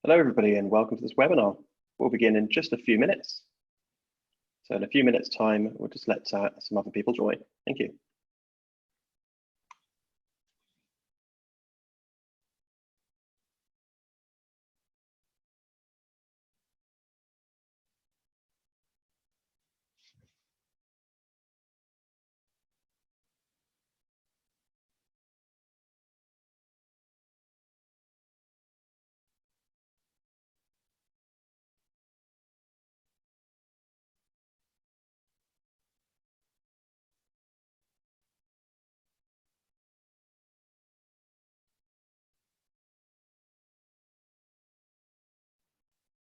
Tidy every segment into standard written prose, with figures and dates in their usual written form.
Hello, everybody, and welcome to this webinar. We'll begin in just a few minutes. So in a few minutes' time, we'll just let some other people join. Thank you.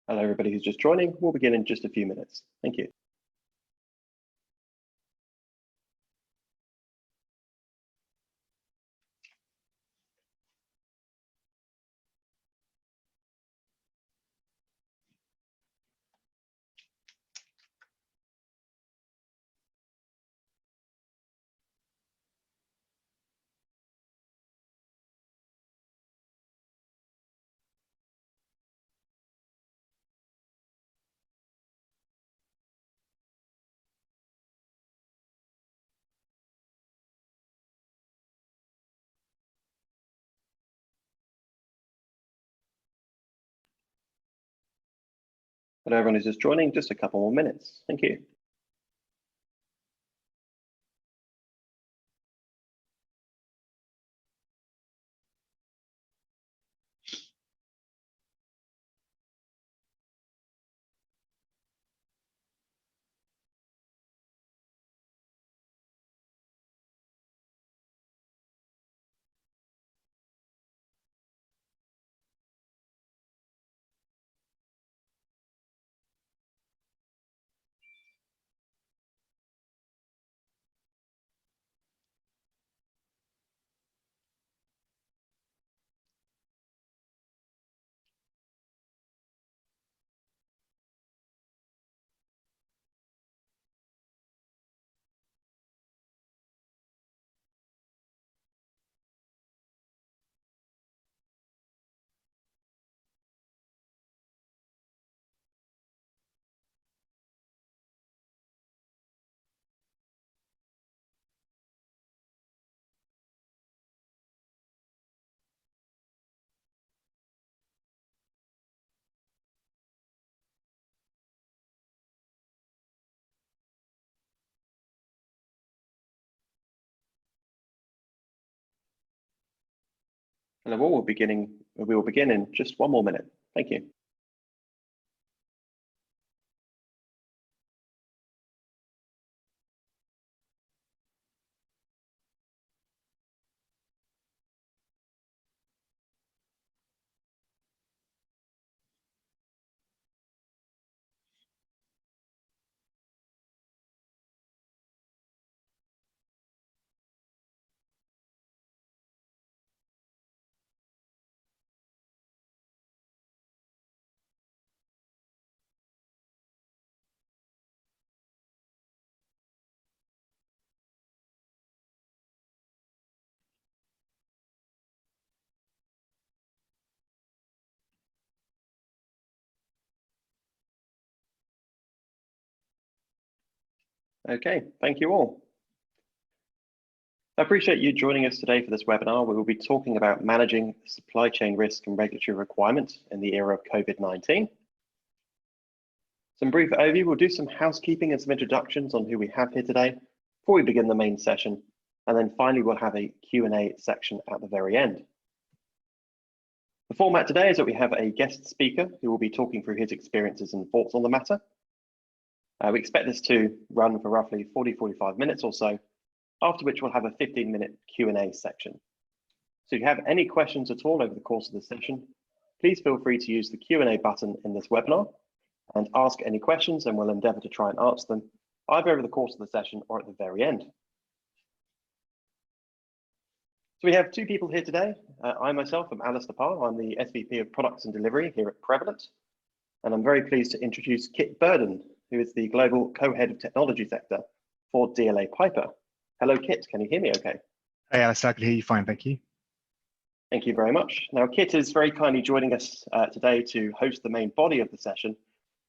Hello, everybody who's just joining. We'll begin in just a few minutes. Thank you. Hello, everyone who's just joining. Just a couple more minutes. Thank you. Hello, all. We will begin in just one more minute. Thank you. Okay, thank you all. I appreciate you joining us today for this webinar. We will be talking about managing supply chain risk and regulatory requirements in the era of COVID-19. Some brief overview, we'll do some housekeeping and some introductions on who we have here today before we begin the main session. And then finally, we'll have a Q&A section at the very end. The format today is that we have a guest speaker who will be talking through his experiences and thoughts on the matter. We expect this to run for roughly 40-45 minutes or so, after which we'll have a 15-minute Q&A section. So if you have any questions at all over the course of the session, please feel free to use the Q&A button in this webinar and ask any questions, and we'll endeavour to try and answer them either over the course of the session or at the very end. So we have two people here today. I myself am Alistair Parr. I'm the SVP of Products and Delivery here at Prevalent, and I'm very pleased to introduce Kit Burden, who is the Global Co-Head of Technology Sector for DLA Piper. Hello, Kit. Can you hear me okay? Hey, Alistair, I can hear you fine, thank you. Thank you very much. Now, Kit is very kindly joining us today to host the main body of the session.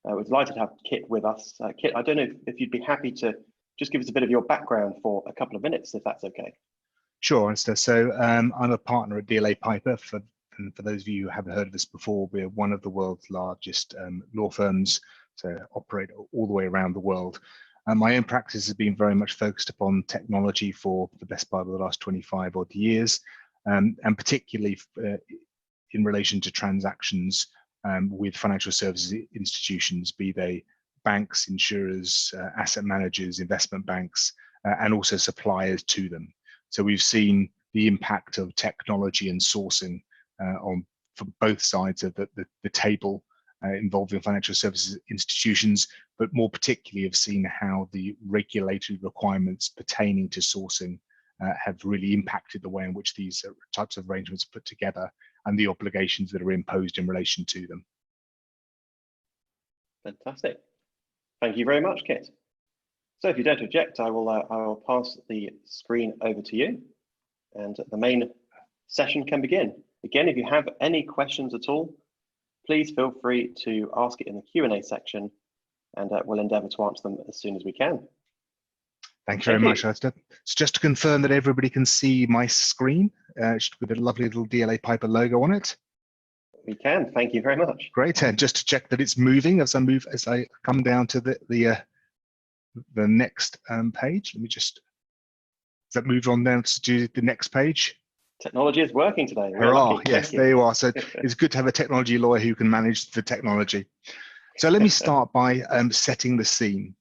We're delighted to have Kit with us. Kit, I don't know if you'd be happy to just give us a bit of your background for a couple of minutes, if that's okay. Sure, Alistair. So I'm a partner at DLA Piper. For those of you who haven't heard of this before, we're one of the world's largest law firms, so operate all the way around the world. My own practice has been very much focused upon technology for the best part of the last 25 odd years, and particularly in relation to transactions with financial services institutions, be they banks, insurers, asset managers, investment banks, and also suppliers to them. So we've seen the impact of technology and sourcing from both sides of the table involving financial services institutions, but more particularly have seen how the regulatory requirements pertaining to sourcing have really impacted the way in which these types of arrangements are put together and the obligations that are imposed in relation to them. Fantastic. Thank you very much, Kit. So if you don't object, I will pass the screen over to you and the main session can begin. Again, if you have any questions at all, please feel free to ask it in the Q&A section and we'll endeavour to answer them as soon as we can. Thank you very much, Alistair. So just to confirm that everybody can see my screen with a lovely little DLA Piper logo on it. We can, thank you very much. Great, and just to check that it's moving as I come down to the next page. Let me just, has that moved on down to the next page? Technology is working today. Hurrah, yes, there you are. So it's good to have a technology lawyer who can manage the technology. So let me start by setting the scene.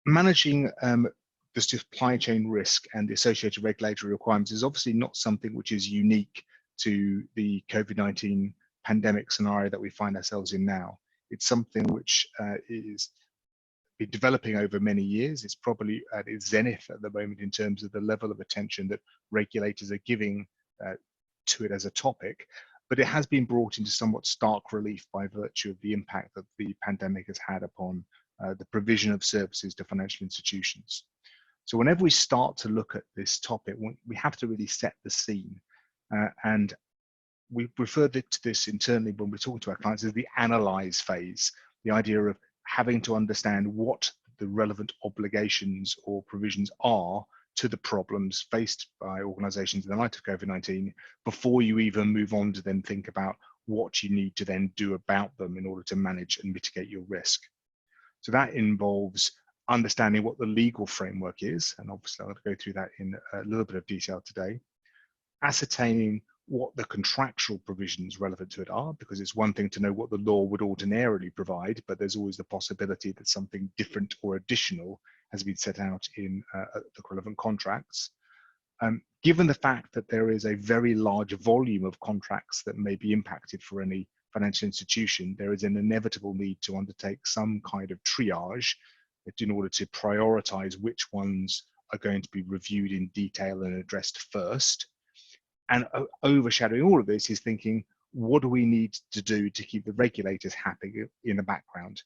Managing the supply chain risk and the associated regulatory requirements is obviously not something which is unique to the COVID-19 pandemic scenario that we find ourselves in now. It's something which is been developing over many years. It's probably at its zenith at the moment in terms of the level of attention that regulators are giving to it as a topic, but it has been brought into somewhat stark relief by virtue of the impact that the pandemic has had upon the provision of services to financial institutions. So whenever we start to look at this topic, we have to really set the scene. And we referred to this internally when we're talking to our clients as the analyze phase, the idea of having to understand what the relevant obligations or provisions are to the problems faced by organizations in the light of COVID-19 before you even move on to then think about what you need to then do about them in order to manage and mitigate your risk. So that involves understanding what the legal framework is, and obviously I'm going to go through that in a little bit of detail today. Ascertaining what the contractual provisions relevant to it are, because it's one thing to know what the law would ordinarily provide, but there's always the possibility that something different or additional has been set out in the relevant contracts. Given the fact that there is a very large volume of contracts that may be impacted for any financial institution, there is an inevitable need to undertake some kind of triage in order to prioritize which ones are going to be reviewed in detail and addressed first. And overshadowing all of this is thinking, what do we need to do to keep the regulators happy in the background?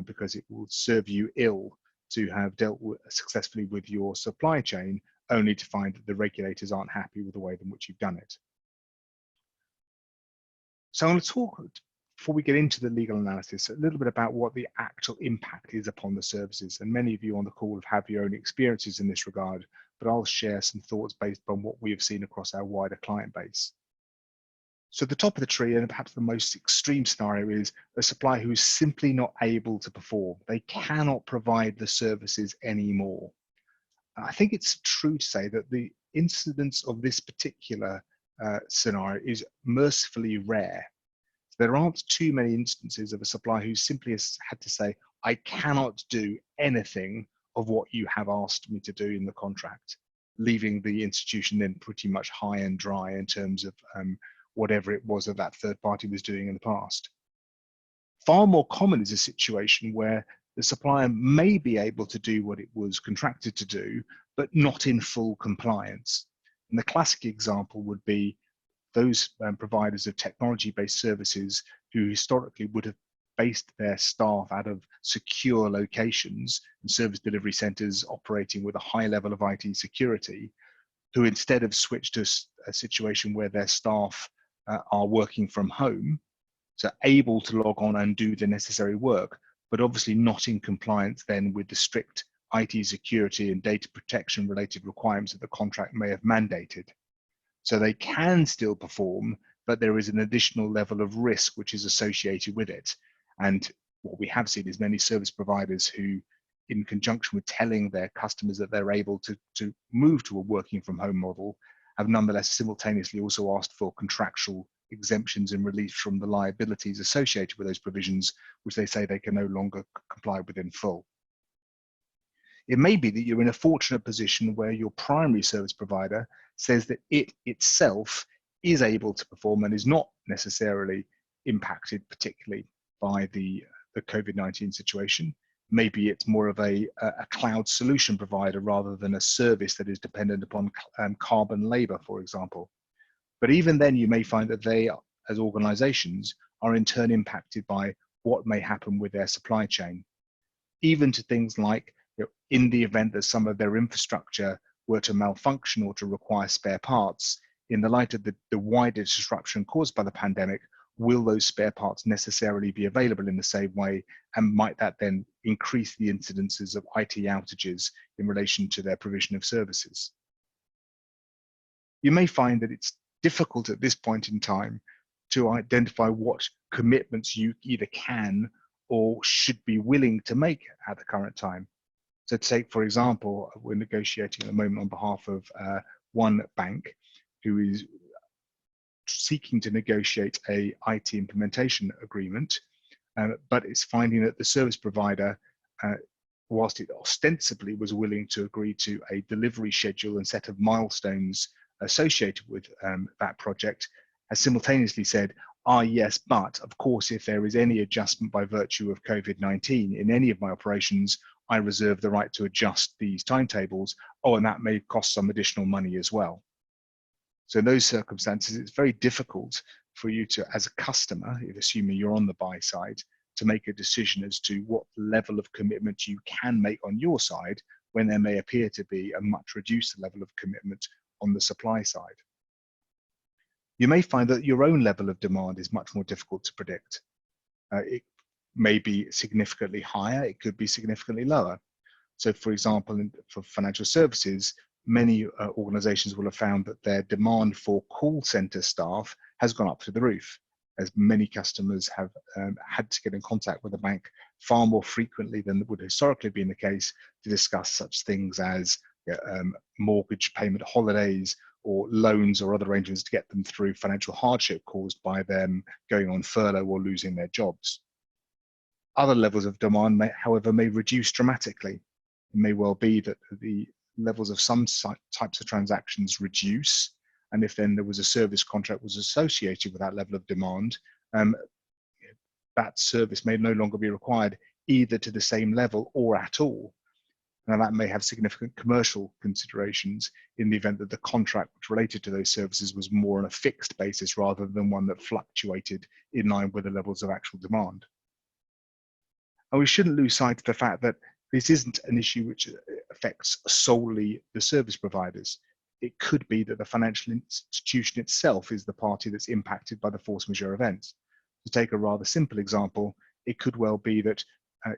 Because it will serve you ill to have dealt successfully with your supply chain, only to find that the regulators aren't happy with the way in which you've done it. So I'm going to talk, before we get into the legal analysis, a little bit about what the actual impact is upon the services. And many of you on the call have your own experiences in this regard, but I'll share some thoughts based on what we have seen across our wider client base. So the top of the tree, and perhaps the most extreme scenario, is a supplier who is simply not able to perform. They cannot provide the services anymore. I think it's true to say that the incidence of this particular scenario is mercifully rare. There aren't too many instances of a supplier who simply has had to say, I cannot do anything of what you have asked me to do in the contract, leaving the institution then pretty much high and dry in terms of whatever it was that that third party was doing in the past. Far more common is a situation where the supplier may be able to do what it was contracted to do, but not in full compliance. And the classic example would be those providers of technology-based services who historically would have based their staff out of secure locations and service delivery centers operating with a high level of IT security, who instead have switched to a situation where their staff are working from home, so able to log on and do the necessary work, but obviously not in compliance then with the strict IT security and data protection related requirements that the contract may have mandated. So they can still perform, but there is an additional level of risk which is associated with it. And what we have seen is many service providers who, in conjunction with telling their customers that they're able to move to a working from home model, have nonetheless simultaneously also asked for contractual exemptions and relief from the liabilities associated with those provisions, which they say they can no longer comply with in full. It may be that you're in a fortunate position where your primary service provider says that it itself is able to perform and is not necessarily impacted particularly by the COVID-19 situation. Maybe it's more of a cloud solution provider rather than a service that is dependent upon carbon labor, for example. But even then, you may find that they, as organizations, are in turn impacted by what may happen with their supply chain, even to things like, in the event that some of their infrastructure were to malfunction or to require spare parts, in the light of the wider disruption caused by the pandemic, will those spare parts necessarily be available in the same way? And might that then increase the incidences of IT outages in relation to their provision of services? You may find that it's difficult at this point in time to identify what commitments you either can or should be willing to make at the current time. So take, for example, we're negotiating at the moment on behalf of one bank who is seeking to negotiate a IT implementation agreement, but it's finding that the service provider, whilst it ostensibly was willing to agree to a delivery schedule and set of milestones associated with that project, has simultaneously said, yes, but of course, if there is any adjustment by virtue of COVID-19 in any of my operations, I reserve the right to adjust these timetables. And that may cost some additional money as well. So in those circumstances, it's very difficult for you to, as a customer, if assuming you're on the buy side, to make a decision as to what level of commitment you can make on your side when there may appear to be a much reduced level of commitment on the supply side. You may find that your own level of demand is much more difficult to predict. It may be significantly higher, it could be significantly lower. So for example, for financial services, many organizations will have found that their demand for call center staff has gone up through the roof, as many customers have had to get in contact with the bank far more frequently than would historically have been the case to discuss such things as mortgage payment holidays or loans or other arrangements to get them through financial hardship caused by them going on furlough or losing their jobs. Other levels of demand, however, may reduce dramatically. It may well be that the levels of some types of transactions reduce, and if then there was a service contract was associated with that level of demand, that service may no longer be required either to the same level or at all. Now that may have significant commercial considerations in the event that the contract which related to those services was more on a fixed basis rather than one that fluctuated in line with the levels of actual demand. And we shouldn't lose sight of the fact that this isn't an issue which affects solely the service providers. It could be that the financial institution itself is the party that's impacted by the force majeure events. To take a rather simple example, it could well be that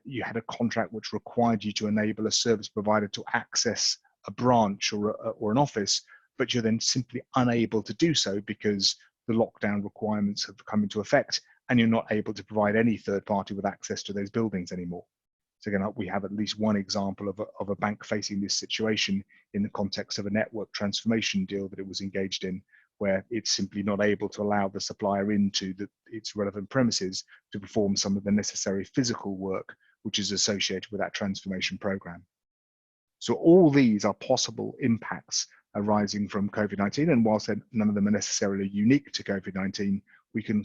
you had a contract which required you to enable a service provider to access a branch or an office, but you're then simply unable to do so because the lockdown requirements have come into effect and you're not able to provide any third party with access to those buildings anymore. So again, we have at least one example of a bank facing this situation in the context of a network transformation deal that it was engaged in, where it's simply not able to allow the supplier into its relevant premises to perform some of the necessary physical work which is associated with that transformation program. So all these are possible impacts arising from COVID-19, and whilst none of them are necessarily unique to COVID-19, we can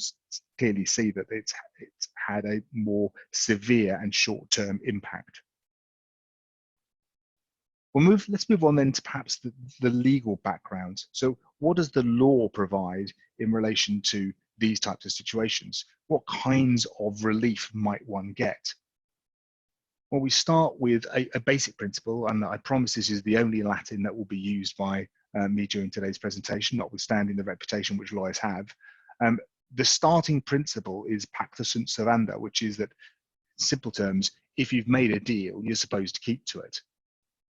clearly see that it's had a more severe and short-term impact. Let's move on then to perhaps the legal background. So what does the law provide in relation to these types of situations? What kinds of relief might one get? Well, we start with a basic principle, and I promise this is the only Latin that will be used by me during today's presentation, notwithstanding the reputation which lawyers have. The starting principle is pacta sunt servanda, which is that, in simple terms, if you've made a deal, you're supposed to keep to it.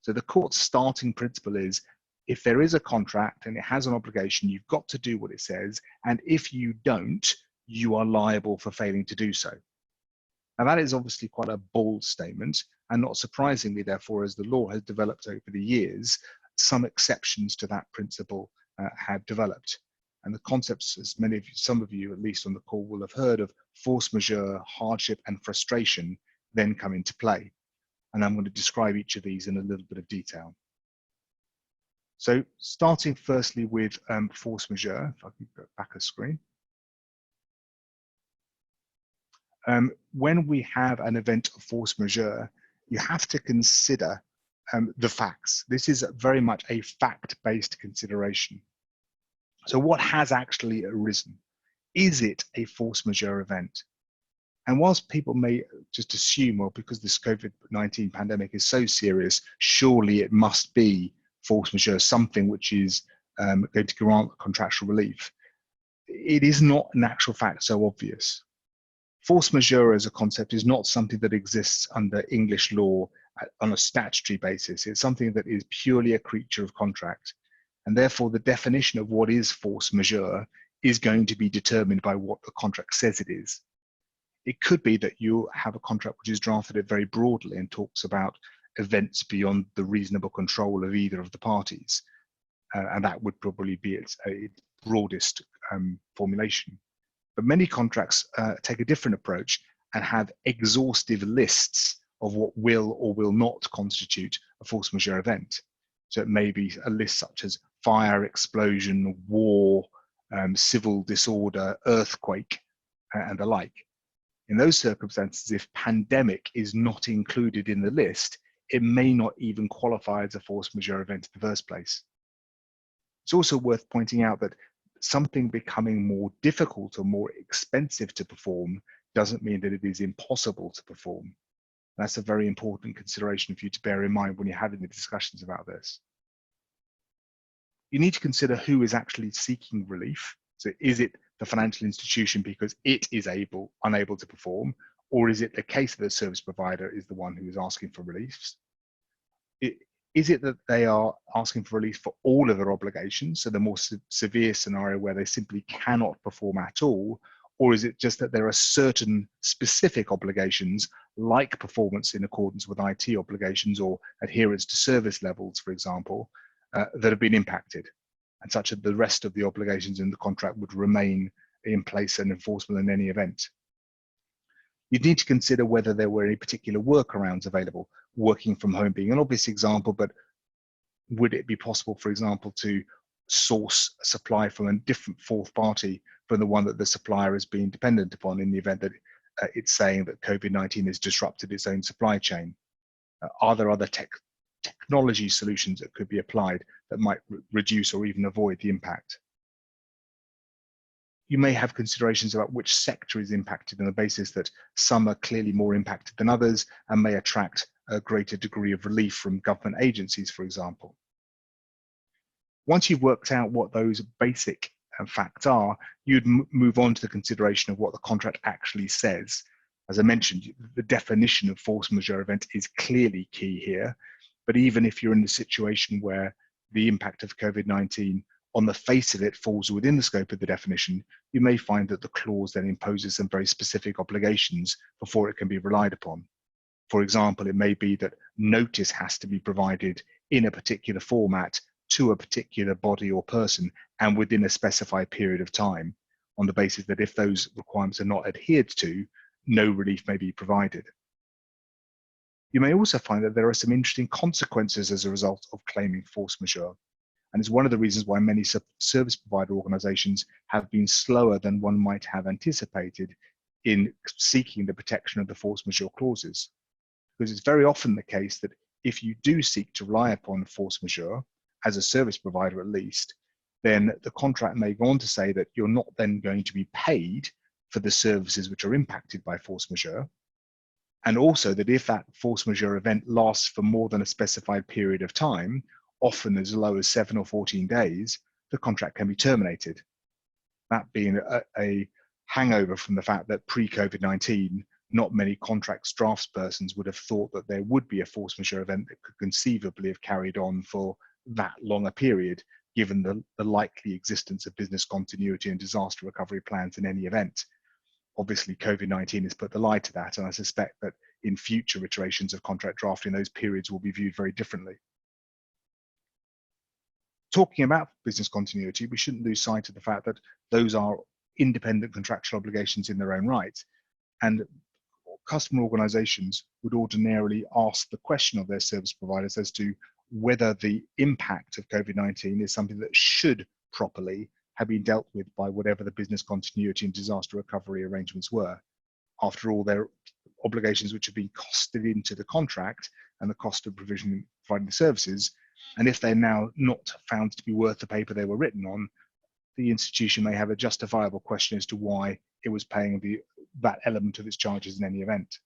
So the court's starting principle is, if there is a contract and it has an obligation, you've got to do what it says, and if you don't, you are liable for failing to do so. Now that is obviously quite a bold statement, and not surprisingly, therefore, as the law has developed over the years, some exceptions to that principle have developed. And the concepts, as some of you, at least on the call, will have heard of force majeure, hardship, and frustration then come into play. And I'm going to describe each of these in a little bit of detail. So starting firstly with force majeure, if I can go back a screen. When we have an event of force majeure, you have to consider the facts. This is very much a fact-based consideration. So what has actually arisen? Is it a force majeure event? And whilst people may just assume, well, because this COVID-19 pandemic is so serious, surely it must be force majeure, something which is going to grant contractual relief, it is not in actual fact so obvious. Force majeure as a concept is not something that exists under English law on a statutory basis. It's something that is purely a creature of contract. And therefore, the definition of what is force majeure is going to be determined by what the contract says it is. It could be that you have a contract which is drafted very broadly and talks about events beyond the reasonable control of either of the parties. And that would probably be its broadest formulation. But many contracts take a different approach and have exhaustive lists of what will or will not constitute a force majeure event. So it may be a list such as fire, explosion, war, civil disorder, earthquake, and the like. In those circumstances, if pandemic is not included in the list, it may not even qualify as a force majeure event in the first place. It's also worth pointing out that something becoming more difficult or more expensive to perform doesn't mean that it is impossible to perform. That's a very important consideration for you to bear in mind when you're having the discussions about this. You need to consider who is actually seeking relief. So is it the financial institution because it is unable to perform, or is it the case that the service provider is the one who is asking for relief? Is it that they are asking for relief for all of their obligations, so the more severe scenario where they simply cannot perform at all, or is it just that there are certain specific obligations like performance in accordance with IT obligations or adherence to service levels, for example, that have been impacted, and such that the rest of the obligations in the contract would remain in place and enforceable in any event? You'd need to consider whether there were any particular workarounds available, working from home being an obvious example, but would it be possible, for example, to source a supply from a different fourth party from the one that the supplier has been dependent upon in the event that it's saying that COVID-19 has disrupted its own supply chain? Are there other technology solutions that could be applied that might reduce or even avoid the impact? You may have considerations about which sector is impacted on the basis that some are clearly more impacted than others and may attract a greater degree of relief from government agencies, for example. Once you've worked out what those basic facts are, you'd move on to the consideration of what the contract actually says. As I mentioned, the definition of force majeure event is clearly key here, but even if you're in a situation where the impact of COVID-19 on the face of it falls within the scope of the definition, you may find that the clause then imposes some very specific obligations before it can be relied upon. For example, it may be that notice has to be provided in a particular format to a particular body or person and within a specified period of time, on the basis that if those requirements are not adhered to, no relief may be provided. You may also find that there are some interesting consequences as a result of claiming force majeure. And it's one of the reasons why many service provider organizations have been slower than one might have anticipated in seeking the protection of the force majeure clauses. Because it's very often the case that if you do seek to rely upon force majeure, as a service provider at least, then the contract may go on to say that you're not then going to be paid for the services which are impacted by force majeure. And also that if that force majeure event lasts for more than a specified period of time, often as low as 7 or 14 days, the contract can be terminated. That being a hangover from the fact that pre-COVID-19, not many contracts draftspersons would have thought that there would be a force majeure event that could conceivably have carried on for that long a period, given the likely existence of business continuity and disaster recovery plans in any event. Obviously, COVID-19 has put the lie to that, and I suspect that in future iterations of contract drafting, those periods will be viewed very differently. Talking about business continuity, we shouldn't lose sight of the fact that those are independent contractual obligations in their own right, and customer organizations would ordinarily ask the question of their service providers as to whether the impact of COVID-19 is something that should properly have been dealt with by whatever the business continuity and disaster recovery arrangements were. After all, they're obligations which have been costed into the contract and the cost of provisioning providing the services, and if they're now not found to be worth the paper they were written on, the institution may have a justifiable question as to why it was paying that element of its charges in any event.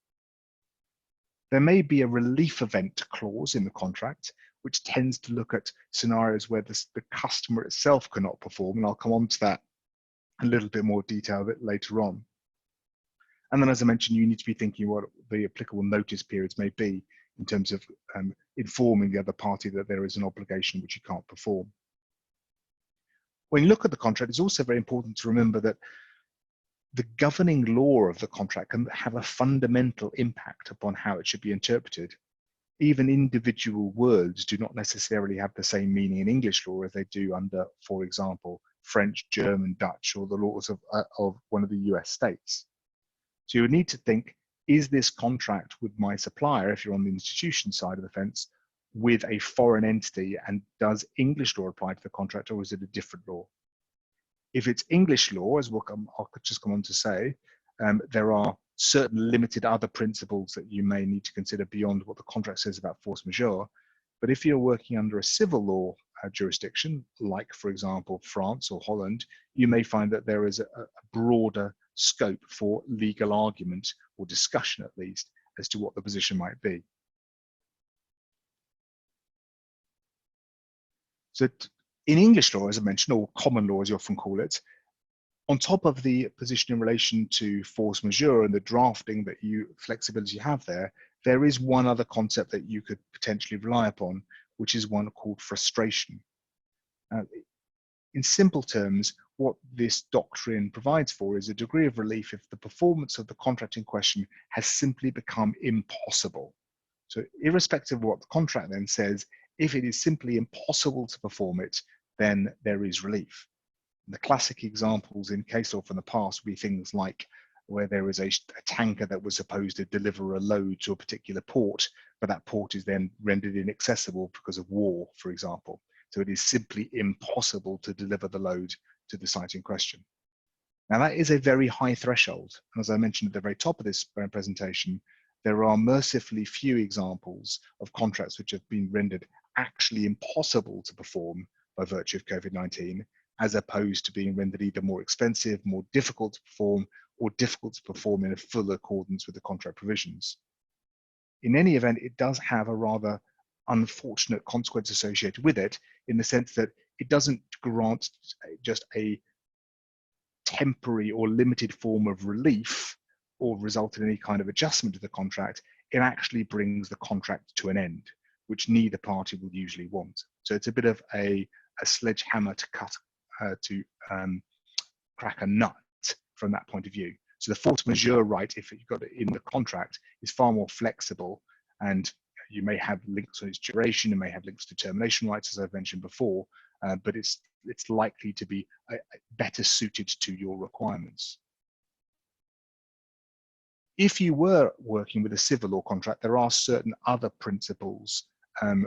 There may be a relief event clause in the contract, which tends to look at scenarios where the customer itself cannot perform, and I'll come on to that a little bit more detail a bit later on. And then, as I mentioned, you need to be thinking what the applicable notice periods may be in terms of informing the other party that there is an obligation which you can't perform. When you look at the contract, it's also very important to remember that the governing law of the contract can have a fundamental impact upon how it should be interpreted. Even individual words do not necessarily have the same meaning in English law as they do under, for example, French, German, Dutch, or the laws of one of the US states. So you would need to think, is this contract with my supplier, if you're on the institution side of the fence, with a foreign entity, and does English law apply to the contract, or is it a different law? If it's English law, as I'll just come on to say, there are certain limited other principles that you may need to consider beyond what the contract says about force majeure. But if you're working under a civil law jurisdiction, like, for example, France or Holland, you may find that there is a broader scope for legal argument, or discussion at least, as to what the position might be. So in English law, as I mentioned, or common law as you often call it, on top of the position in relation to force majeure and the drafting that flexibility you have there, there is one other concept that you could potentially rely upon, which is one called frustration. In simple terms, what this doctrine provides for is a degree of relief if the performance of the contract in question has simply become impossible. So irrespective of what the contract then says, if it is simply impossible to perform it, then there is relief. The classic examples in case law from the past would be things like where there is a tanker that was supposed to deliver a load to a particular port, but that port is then rendered inaccessible because of war, for example. So it is simply impossible to deliver the load to the site in question. Now that is a very high threshold. And as I mentioned at the very top of this presentation, there are mercifully few examples of contracts which have been rendered actually impossible to perform by virtue of COVID-19, as opposed to being rendered either more expensive, more difficult to perform, or difficult to perform in a full accordance with the contract provisions. In any event, it does have a rather unfortunate consequence associated with it, in the sense that it doesn't grant just a temporary or limited form of relief or result in any kind of adjustment to the contract. It actually brings the contract to an end, which neither party will usually want. So it's a bit of a sledgehammer to crack a nut from that point of view. So the force majeure right, if you've got it in the contract, is far more flexible, and you may have links to its duration, you may have links to termination rights, as I've mentioned before, but it's likely to be better suited to your requirements. If you were working with a civil law contract, there are certain other principles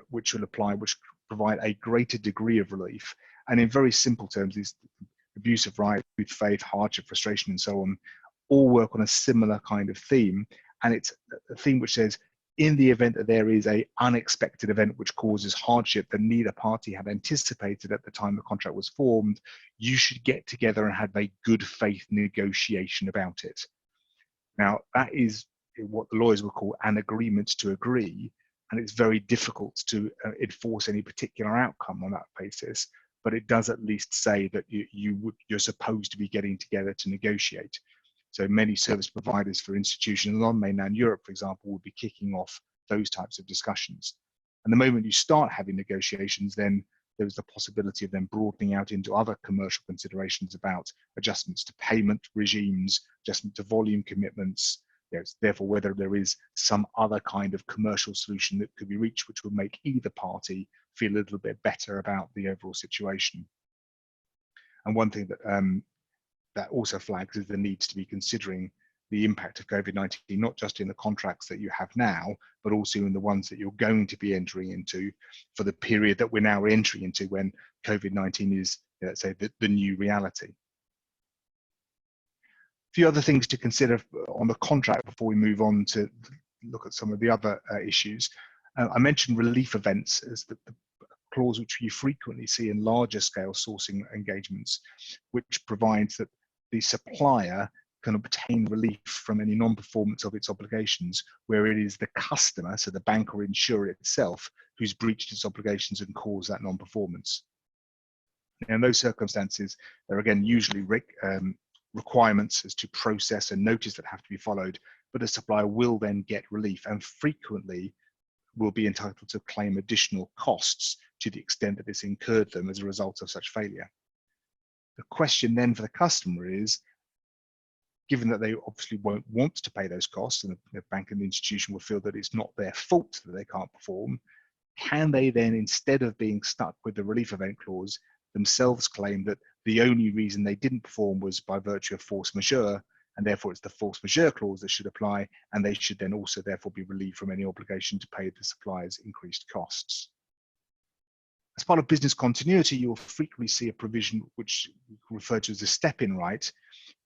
which will apply, which provide a greater degree of relief. And in very simple terms, these abuse of right, good faith, hardship, frustration, and so on, all work on a similar kind of theme. And it's a theme which says, in the event that there is an unexpected event which causes hardship that neither party had anticipated at the time the contract was formed, you should get together and have a good faith negotiation about it. Now, that is what the lawyers would call an agreement to agree, and it's very difficult to enforce any particular outcome on that basis. But it does at least say that you're supposed to be getting together to negotiate. So many service providers for institutions on mainland Europe, for example, will be kicking off those types of discussions. And the moment you start having negotiations, then there's the possibility of them broadening out into other commercial considerations about adjustments to payment regimes, adjustment to volume commitments. Therefore, whether there is some other kind of commercial solution that could be reached, which would make either party feel a little bit better about the overall situation. And one thing that that also flags is the need to be considering the impact of COVID-19, not just in the contracts that you have now, but also in the ones that you're going to be entering into for the period that we're now entering into when COVID-19 is, let's say, the new reality. A few other things to consider on the contract before we move on to look at some of the other issues. I mentioned relief events as the clause which you frequently see in larger scale sourcing engagements, which provides that the supplier can obtain relief from any non-performance of its obligations where it is the customer, so the bank or insurer itself, who's breached its obligations and caused that non-performance. In those circumstances, there are again usually requirements as to process and notice that have to be followed, but a supplier will then get relief and frequently will be entitled to claim additional costs to the extent that it's incurred them as a result of such failure. The question then for the customer is, given that they obviously won't want to pay those costs and the bank and the institution will feel that it's not their fault that they can't perform, can they then, instead of being stuck with the relief event clause, themselves claim that the only reason they didn't perform was by virtue of force majeure, and therefore it's the force majeure clause that should apply, and they should then also therefore be relieved from any obligation to pay the supplier's increased costs. As part of business continuity, you will frequently see a provision which we refer to as a step-in right,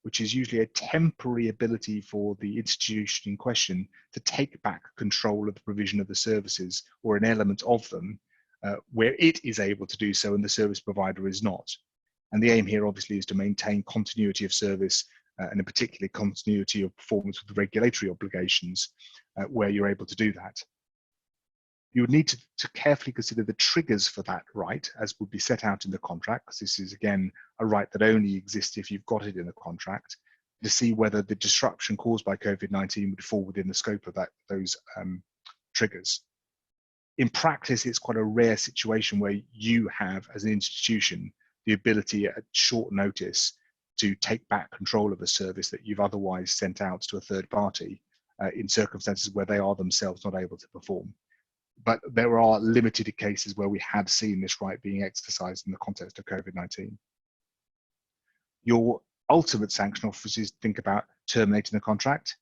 which is usually a temporary ability for the institution in question to take back control of the provision of the services or an element of them where it is able to do so and the service provider is not. And the aim here obviously is to maintain continuity of service and in particular continuity of performance with the regulatory obligations where you're able to do that. You would need to carefully consider the triggers for that right, as would be set out in the contract, because this is again a right that only exists if you've got it in the contract, to see whether the disruption caused by COVID-19 would fall within the scope of those triggers. In practice, it's quite a rare situation where you have, as an institution, the ability at short notice to take back control of a service that you've otherwise sent out to a third party in circumstances where they are themselves not able to perform. But there are limited cases where we have seen this right being exercised in the context of COVID-19. Your ultimate sanction officers think about terminating the contract.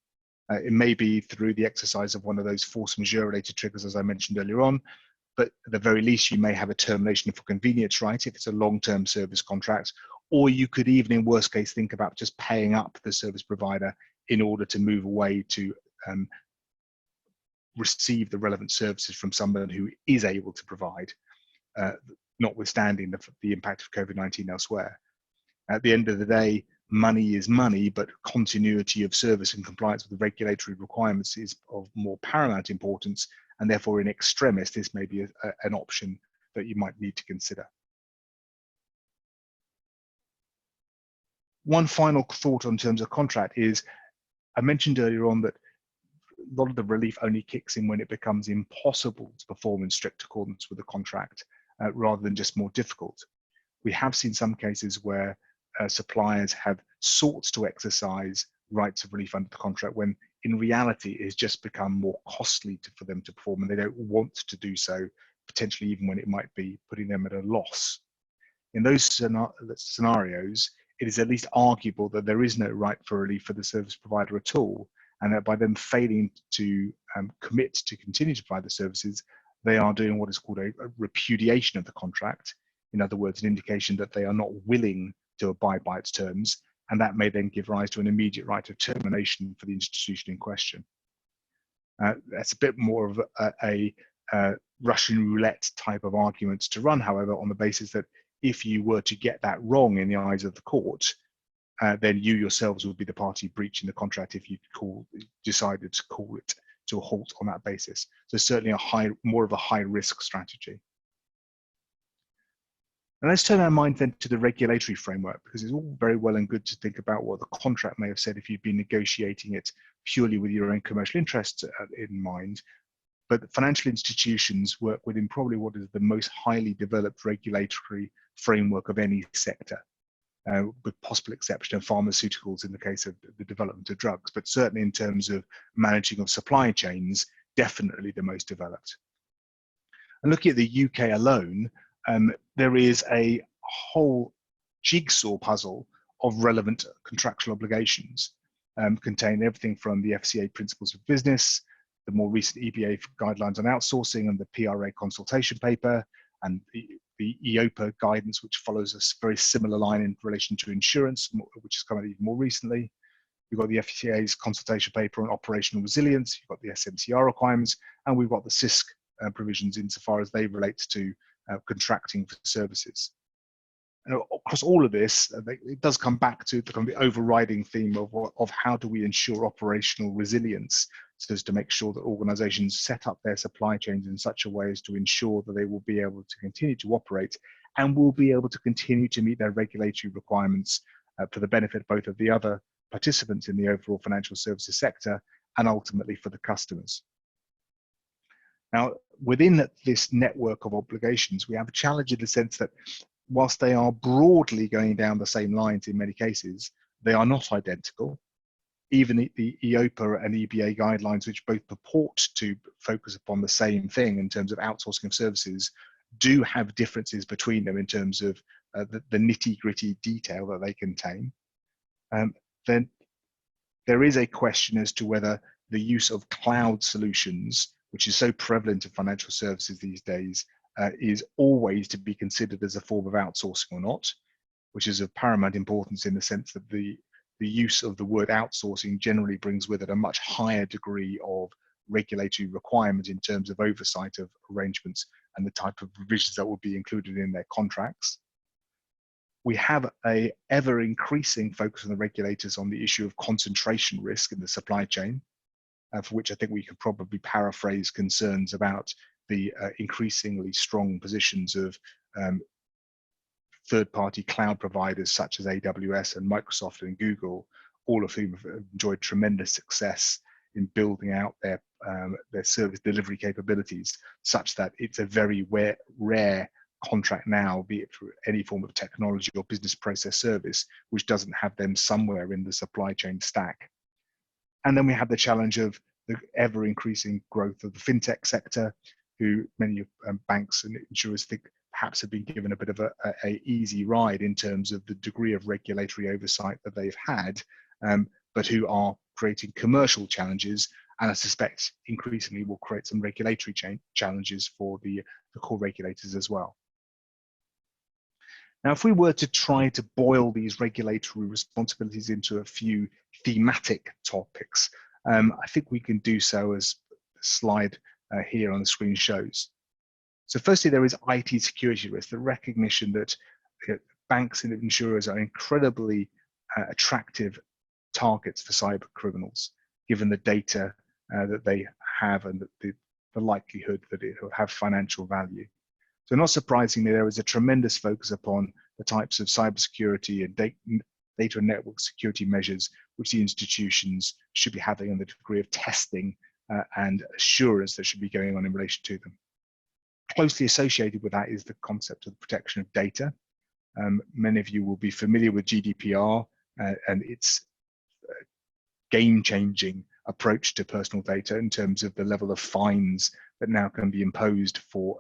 It may be through the exercise of one of those force majeure related triggers, as I mentioned earlier on, but at the very least, you may have a termination for convenience right if it's a long-term service contract, or you could even in worst case think about just paying up the service provider in order to move away to receive the relevant services from someone who is able to provide, notwithstanding the impact of COVID-19 elsewhere. At the end of the day, money is money, but continuity of service and compliance with the regulatory requirements is of more paramount importance, and therefore in extremis, this may be an option that you might need to consider. One final thought in terms of contract is, I mentioned earlier on that a lot of the relief only kicks in when it becomes impossible to perform in strict accordance with the contract, rather than just more difficult. We have seen some cases where suppliers have sought to exercise rights of relief under the contract when in reality it has just become more costly for them to perform and they don't want to do so, potentially even when it might be putting them at a loss. In those scenarios, it is at least arguable that there is no right for relief for the service provider at all, and that by them failing to commit to continue to provide the services, they are doing what is called a repudiation of the contract. In other words, an indication that they are not willing to abide by its terms, and that may then give rise to an immediate right of termination for the institution in question. That's a bit more of a Russian roulette type of argument to run, however, on the basis that if you were to get that wrong in the eyes of the court, then you yourselves would be the party breaching the contract if you decided to call it to a halt on that basis. So certainly more of a high risk strategy. And let's turn our mind then to the regulatory framework, because it's all very well and good to think about what the contract may have said if you'd been negotiating it purely with your own commercial interests in mind. But financial institutions work within probably what is the most highly developed regulatory framework of any sector, with possible exception of pharmaceuticals in the case of the development of drugs, but certainly in terms of managing of supply chains, definitely the most developed. And looking at the UK alone, there is a whole jigsaw puzzle of relevant contractual obligations, containing everything from the FCA Principles of Business, the more recent EBA Guidelines on Outsourcing and the PRA consultation paper, and the EIOPA guidance, which follows a very similar line in relation to insurance, which has come out even more recently. We've got the FCA's consultation paper on operational resilience, you've got the SMCR requirements, and we've got the CISC provisions insofar as they relate to contracting for services. And across all of this, it does come back to the overriding theme of how do we ensure operational resilience, so as to make sure that organizations set up their supply chains in such a way as to ensure that they will be able to continue to operate and will be able to continue to meet their regulatory requirements for the benefit both of the other participants in the overall financial services sector and ultimately for the customers. Now, within this network of obligations, we have a challenge in the sense that whilst they are broadly going down the same lines in many cases, they are not identical. Even the EIOPA and EBA guidelines, which both purport to focus upon the same thing in terms of outsourcing of services, do have differences between them in terms of the nitty-gritty detail that they contain. Then there is a question as to whether the use of cloud solutions, which is so prevalent in financial services these days, is always to be considered as a form of outsourcing or not, which is of paramount importance in the sense that the use of the word outsourcing generally brings with it a much higher degree of regulatory requirement in terms of oversight of arrangements and the type of provisions that will be included in their contracts. We have an ever increasing focus on the regulators on the issue of concentration risk in the supply chain, for which I think we could probably paraphrase concerns about the increasingly strong positions of third-party cloud providers such as AWS and Microsoft and Google, all of whom have enjoyed tremendous success in building out their service delivery capabilities, such that it's a very rare contract now, be it for any form of technology or business process service, which doesn't have them somewhere in the supply chain stack. And then we have the challenge of the ever-increasing growth of the fintech sector, who many banks and insurers think perhaps have been given a bit of a easy ride in terms of the degree of regulatory oversight that they've had, but who are creating commercial challenges, and I suspect increasingly will create some regulatory challenges for the core regulators as well. Now, if we were to try to boil these regulatory responsibilities into a few thematic topics, I think we can do so as the slide here on the screen shows. So firstly, there is IT security risk, the recognition that banks and insurers are incredibly attractive targets for cyber criminals, given the data that they have and the likelihood that it will have financial value. So not surprisingly, there is a tremendous focus upon the types of cybersecurity and data and network security measures which the institutions should be having and the degree of testing and assurance that should be going on in relation to them. Closely associated with that is the concept of the protection of data. Many of you will be familiar with GDPR and its game-changing approach to personal data in terms of the level of fines that now can be imposed for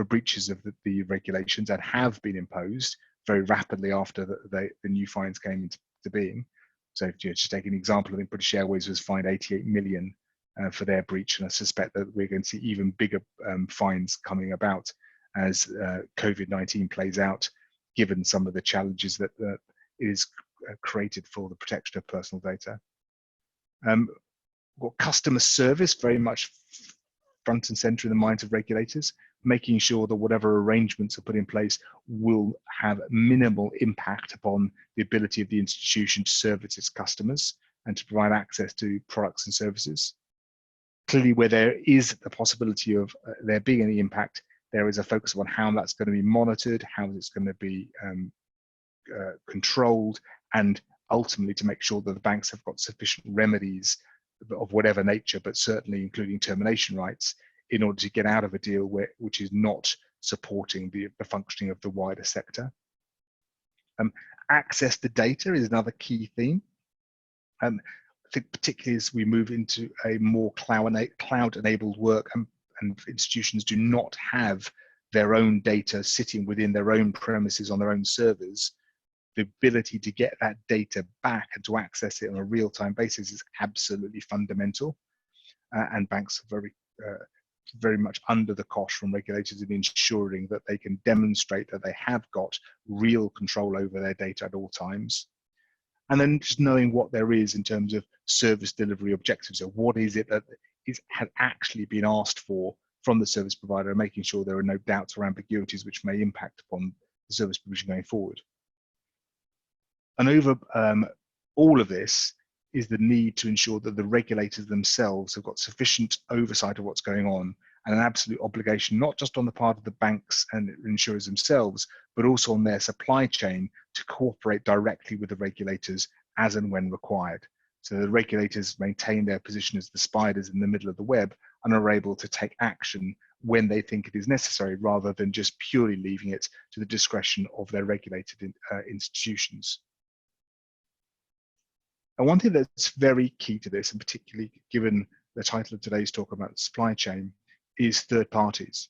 breaches of the regulations and have been imposed very rapidly after the new fines came into being. So just take an example, I think British Airways was fined 88 million for their breach, and I suspect that we're going to see even bigger fines coming about as COVID-19 plays out, given some of the challenges that is created for the protection of personal data. Got customer service very much front and center in the minds of regulators, making sure that whatever arrangements are put in place will have minimal impact upon the ability of the institution to service its customers and to provide access to products and services. Clearly, where there is the possibility of there being any impact, there is a focus on how that's going to be monitored, how it's going to be controlled, and ultimately to make sure that the banks have got sufficient remedies of whatever nature, but certainly including termination rights, in order to get out of a deal which is not supporting the functioning of the wider sector. Access to data is another key theme. I think particularly as we move into a more cloud-enabled work, and institutions do not have their own data sitting within their own premises on their own servers, the ability to get that data back and to access it on a real-time basis is absolutely fundamental. And banks are very much under the cosh from regulators in ensuring that they can demonstrate that they have got real control over their data at all times. And then just knowing what there is in terms of service delivery objectives. So what is it that has actually been asked for from the service provider, and making sure there are no doubts or ambiguities which may impact upon the service provision going forward. And over all of this is the need to ensure that the regulators themselves have got sufficient oversight of what's going on, and an absolute obligation, not just on the part of the banks and insurers themselves, but also on their supply chain to cooperate directly with the regulators as and when required. So the regulators maintain their position as the spiders in the middle of the web and are able to take action when they think it is necessary, rather than just purely leaving it to the discretion of their regulated institutions. And one thing that's very key to this, and particularly given the title of today's talk about supply chain, is third parties.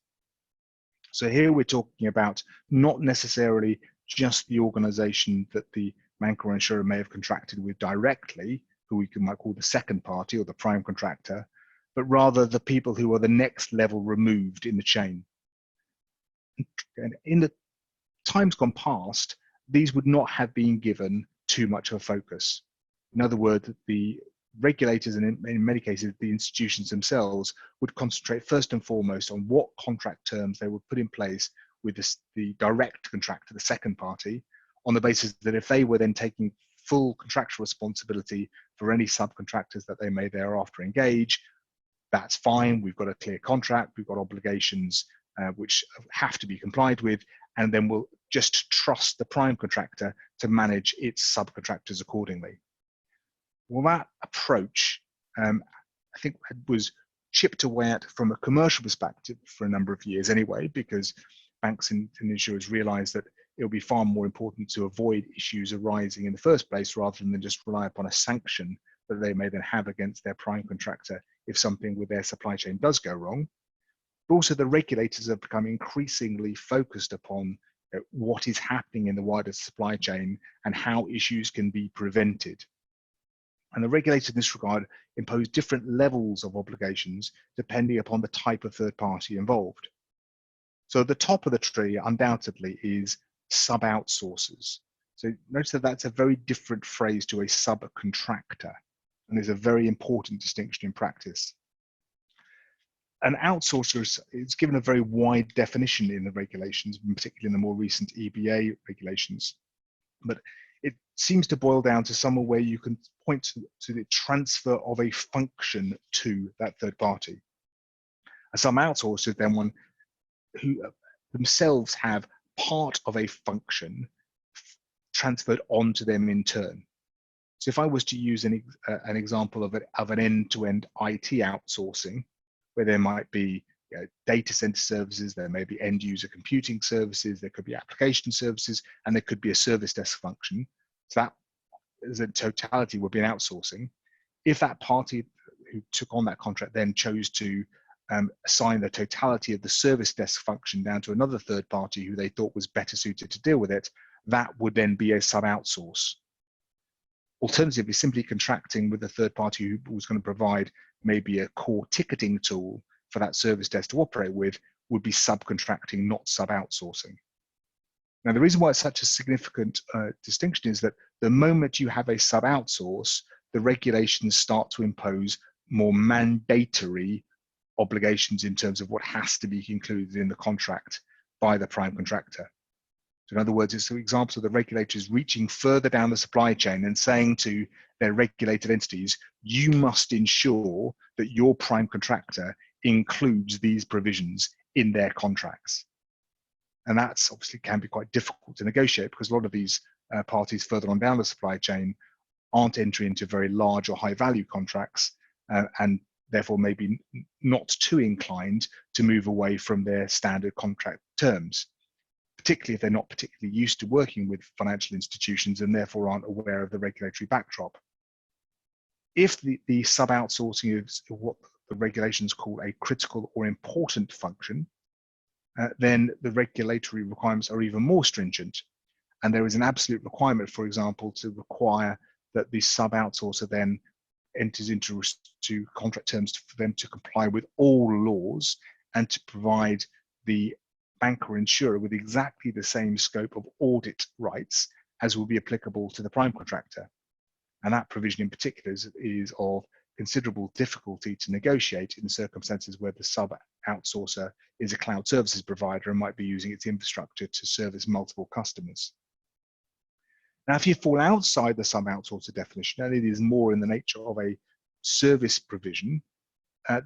So here we're talking about not necessarily just the organization that the bank or insurer may have contracted with directly, who we might call the second party or the prime contractor, but rather the people who are the next level removed in the chain. And in the times gone past, these would not have been given too much of a focus. In other words, the regulators, and in many cases the institutions themselves, would concentrate first and foremost on what contract terms they would put in place with the direct contractor, the second party, on the basis that if they were then taking full contractual responsibility for any subcontractors that they may thereafter engage, that's fine. We've got a clear contract, we've got obligations which have to be complied with, and then we'll just trust the prime contractor to manage its subcontractors accordingly. Well, that approach, I think, was chipped away at from a commercial perspective for a number of years anyway, because banks and insurers realized that it'll be far more important to avoid issues arising in the first place, rather than just rely upon a sanction that they may then have against their prime contractor if something with their supply chain does go wrong. But also the regulators have become increasingly focused upon what is happening in the wider supply chain and how issues can be prevented. And the regulators in this regard impose different levels of obligations depending upon the type of third party involved. So at the top of the tree, undoubtedly, is sub-outsourcers. So notice that that's a very different phrase to a subcontractor, and there's a very important distinction in practice. An outsourcer is given a very wide definition in the regulations, particularly in the more recent EBA regulations. But it seems to boil down to somewhere where you can point to the transfer of a function to that third party. And some outsourcers then one who themselves have part of a function transferred onto them in turn. So if I was to use an example of an end-to-end IT outsourcing, where there might be data center services, there may be end user computing services, there could be application services, and there could be a service desk function. So that as a totality would be an outsourcing. If that party who took on that contract then chose to assign the totality of the service desk function down to another third party who they thought was better suited to deal with it, that would then be a sub-outsource. Alternatively, simply contracting with a third party who was going to provide maybe a core ticketing tool for that service desk to operate with would be subcontracting, not sub-outsourcing. Now, the reason why it's such a significant distinction is that the moment you have a sub-outsource, the regulations start to impose more mandatory obligations in terms of what has to be included in the contract by the prime contractor. So in other words, it's examples of the regulators reaching further down the supply chain and saying to their regulated entities, you must ensure that your prime contractor includes these provisions in their contracts. And that's obviously can be quite difficult to negotiate because a lot of these parties further on down the supply chain aren't entering into very large or high value contracts and therefore maybe not too inclined to move away from their standard contract terms, particularly if they're not particularly used to working with financial institutions and therefore aren't aware of the regulatory backdrop. If the sub-outsourcing is what the regulations call a critical or important function, then the regulatory requirements are even more stringent. And there is an absolute requirement, for example, to require that the sub-outsourcer then enters into contract terms for them to comply with all laws and to provide the bank or insurer with exactly the same scope of audit rights as will be applicable to the prime contractor. And that provision in particular is of considerable difficulty to negotiate in circumstances where the sub-outsourcer is a cloud services provider and might be using its infrastructure to service multiple customers. Now, if you fall outside the sub-outsourcer definition, and it is more in the nature of a service provision,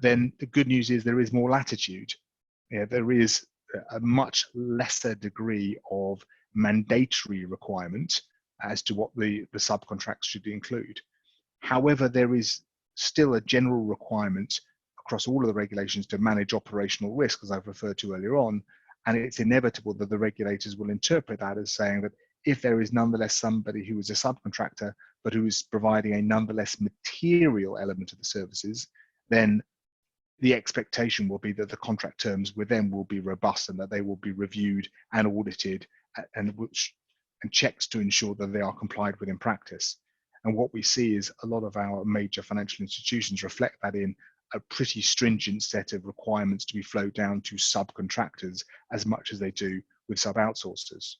then the good news is there is more latitude. There is a much lesser degree of mandatory requirement as to what the subcontracts should include. However, there is still a general requirement across all of the regulations to manage operational risk, as I've referred to earlier on, and it's inevitable that the regulators will interpret that as saying that if there is nonetheless somebody who is a subcontractor, but who is providing a nonetheless material element of the services, then the expectation will be that the contract terms with them will be robust and that they will be reviewed and audited and checked to ensure that they are complied with in practice. And what we see is a lot of our major financial institutions reflect that in a pretty stringent set of requirements to be flowed down to subcontractors as much as they do with sub-outsourcers.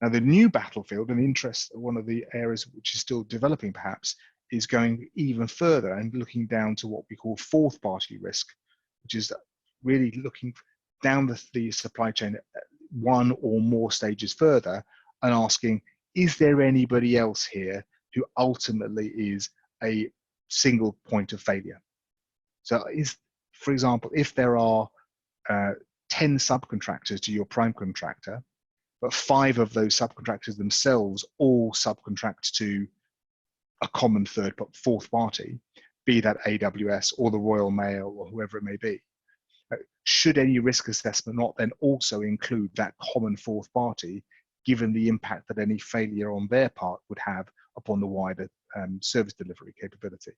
Now, the new battlefield and interest, one of the areas which is still developing perhaps, is going even further and looking down to what we call fourth party risk, which is really looking down the supply chain one or more stages further and asking, is there anybody else here who ultimately is a single point of failure? So for example, if there are 10 subcontractors to your prime contractor, but 5 of those subcontractors themselves all subcontract to a common fourth party, be that AWS or the Royal Mail or whoever it may be, should any risk assessment not then also include that common fourth party, given the impact that any failure on their part would have upon the wider service delivery capability?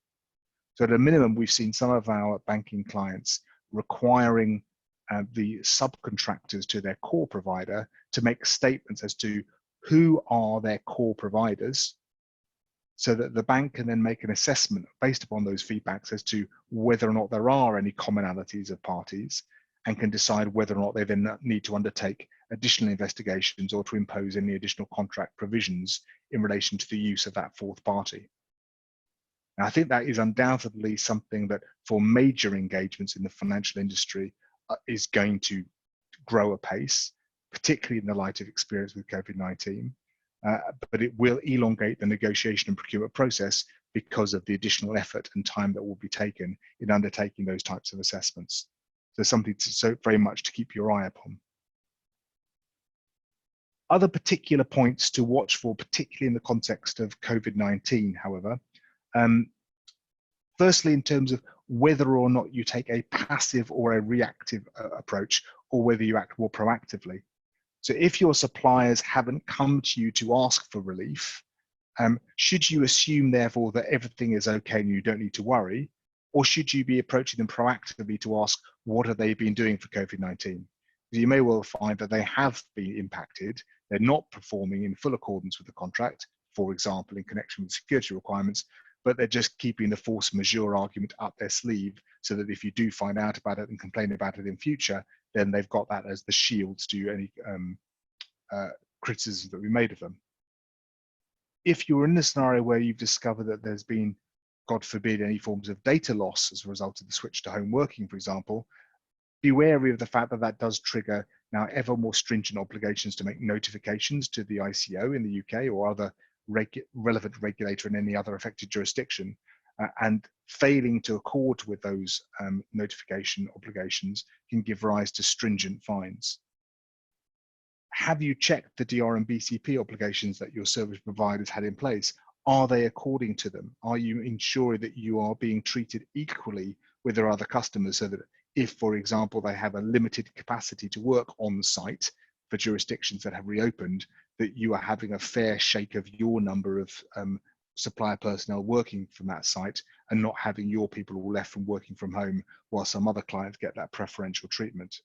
So at a minimum, we've seen some of our banking clients requiring the subcontractors to their core provider to make statements as to who are their core providers, so that the bank can then make an assessment based upon those feedbacks as to whether or not there are any commonalities of parties, and can decide whether or not they then need to undertake additional investigations or to impose any additional contract provisions in relation to the use of that fourth party. Now, I think that is undoubtedly something that for major engagements in the financial industry is going to grow apace, particularly in the light of experience with COVID-19. But it will elongate the negotiation and procurement process because of the additional effort and time that will be taken in undertaking those types of assessments. So something so very much to keep your eye upon. Other particular points to watch for, particularly in the context of COVID-19, however, firstly, in terms of whether or not you take a passive or a reactive approach, or whether you act more proactively. So if your suppliers haven't come to you to ask for relief, should you assume therefore that everything is okay and you don't need to worry? Or should you be approaching them proactively to ask, what have they been doing for COVID-19? You may well find that they have been impacted. They're not performing in full accordance with the contract, for example, in connection with security requirements, but they're just keeping the force majeure argument up their sleeve so that if you do find out about it and complain about it in future, then they've got that as the shield to any criticism that we made of them. If you're in a scenario where you've discovered that there's been, God forbid, any forms of data loss as a result of the switch to home working, for example, be wary of the fact that that does trigger now ever more stringent obligations to make notifications to the ICO in the UK or other relevant regulator in any other affected jurisdiction, and failing to accord with those notification obligations can give rise to stringent fines. Have you checked the DR and BCP obligations that your service providers had in place? Are they according to them? Are you ensuring that you are being treated equally with their other customers, so that if, for example, they have a limited capacity to work on site for jurisdictions that have reopened, that you are having a fair shake of your number of supplier personnel working from that site and not having your people all left from working from home while some other clients get that preferential treatment?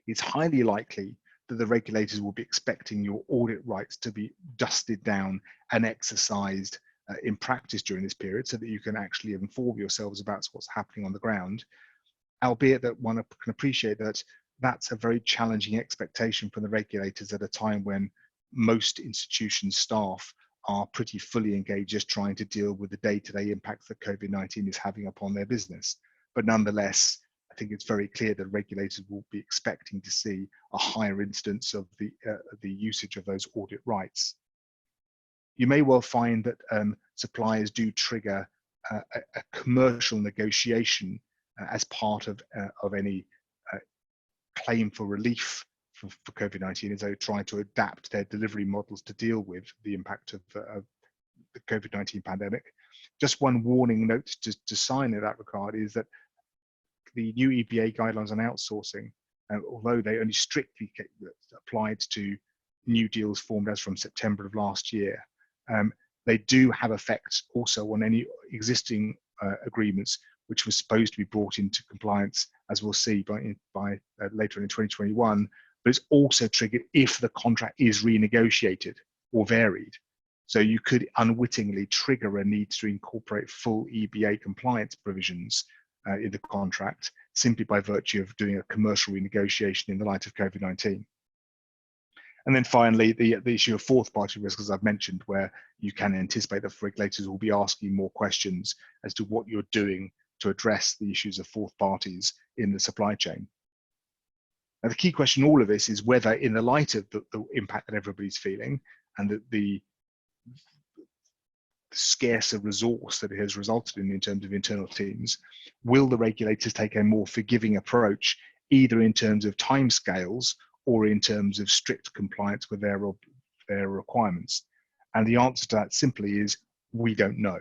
It's highly likely that the regulators will be expecting your audit rights to be dusted down and exercised in practice during this period, so that you can actually inform yourselves about what's happening on the ground, albeit that one can appreciate that that's a very challenging expectation from the regulators at a time when most institutions' staff are pretty fully engaged just trying to deal with the day-to-day impacts that COVID-19 is having upon their business. But nonetheless, I think it's very clear that regulators will be expecting to see a higher instance of the usage of those audit rights. You may well find that suppliers do trigger a commercial negotiation as part of any claim for relief for COVID-19, as they try to adapt their delivery models to deal with the impact of the COVID-19 pandemic. Just one warning note to sign in that regard is that the new EBA guidelines on outsourcing, although they only strictly applied to new deals formed as from September of last year, they do have effect also on any existing agreements which was supposed to be brought into compliance, as we'll see by later in 2021, but it's also triggered if the contract is renegotiated or varied. So you could unwittingly trigger a need to incorporate full EBA compliance provisions in the contract, simply by virtue of doing a commercial renegotiation in the light of COVID-19. And then finally, the issue of fourth party risk, as I've mentioned, where you can anticipate that regulators will be asking more questions as to what you're doing to address the issues of fourth parties in the supply chain. Now, the key question in all of this is whether, in the light of the impact that everybody's feeling and that the scarcer resource that it has resulted in terms of internal teams, will the regulators take a more forgiving approach, either in terms of timescales or in terms of strict compliance with their requirements? And the answer to that simply is, we don't know.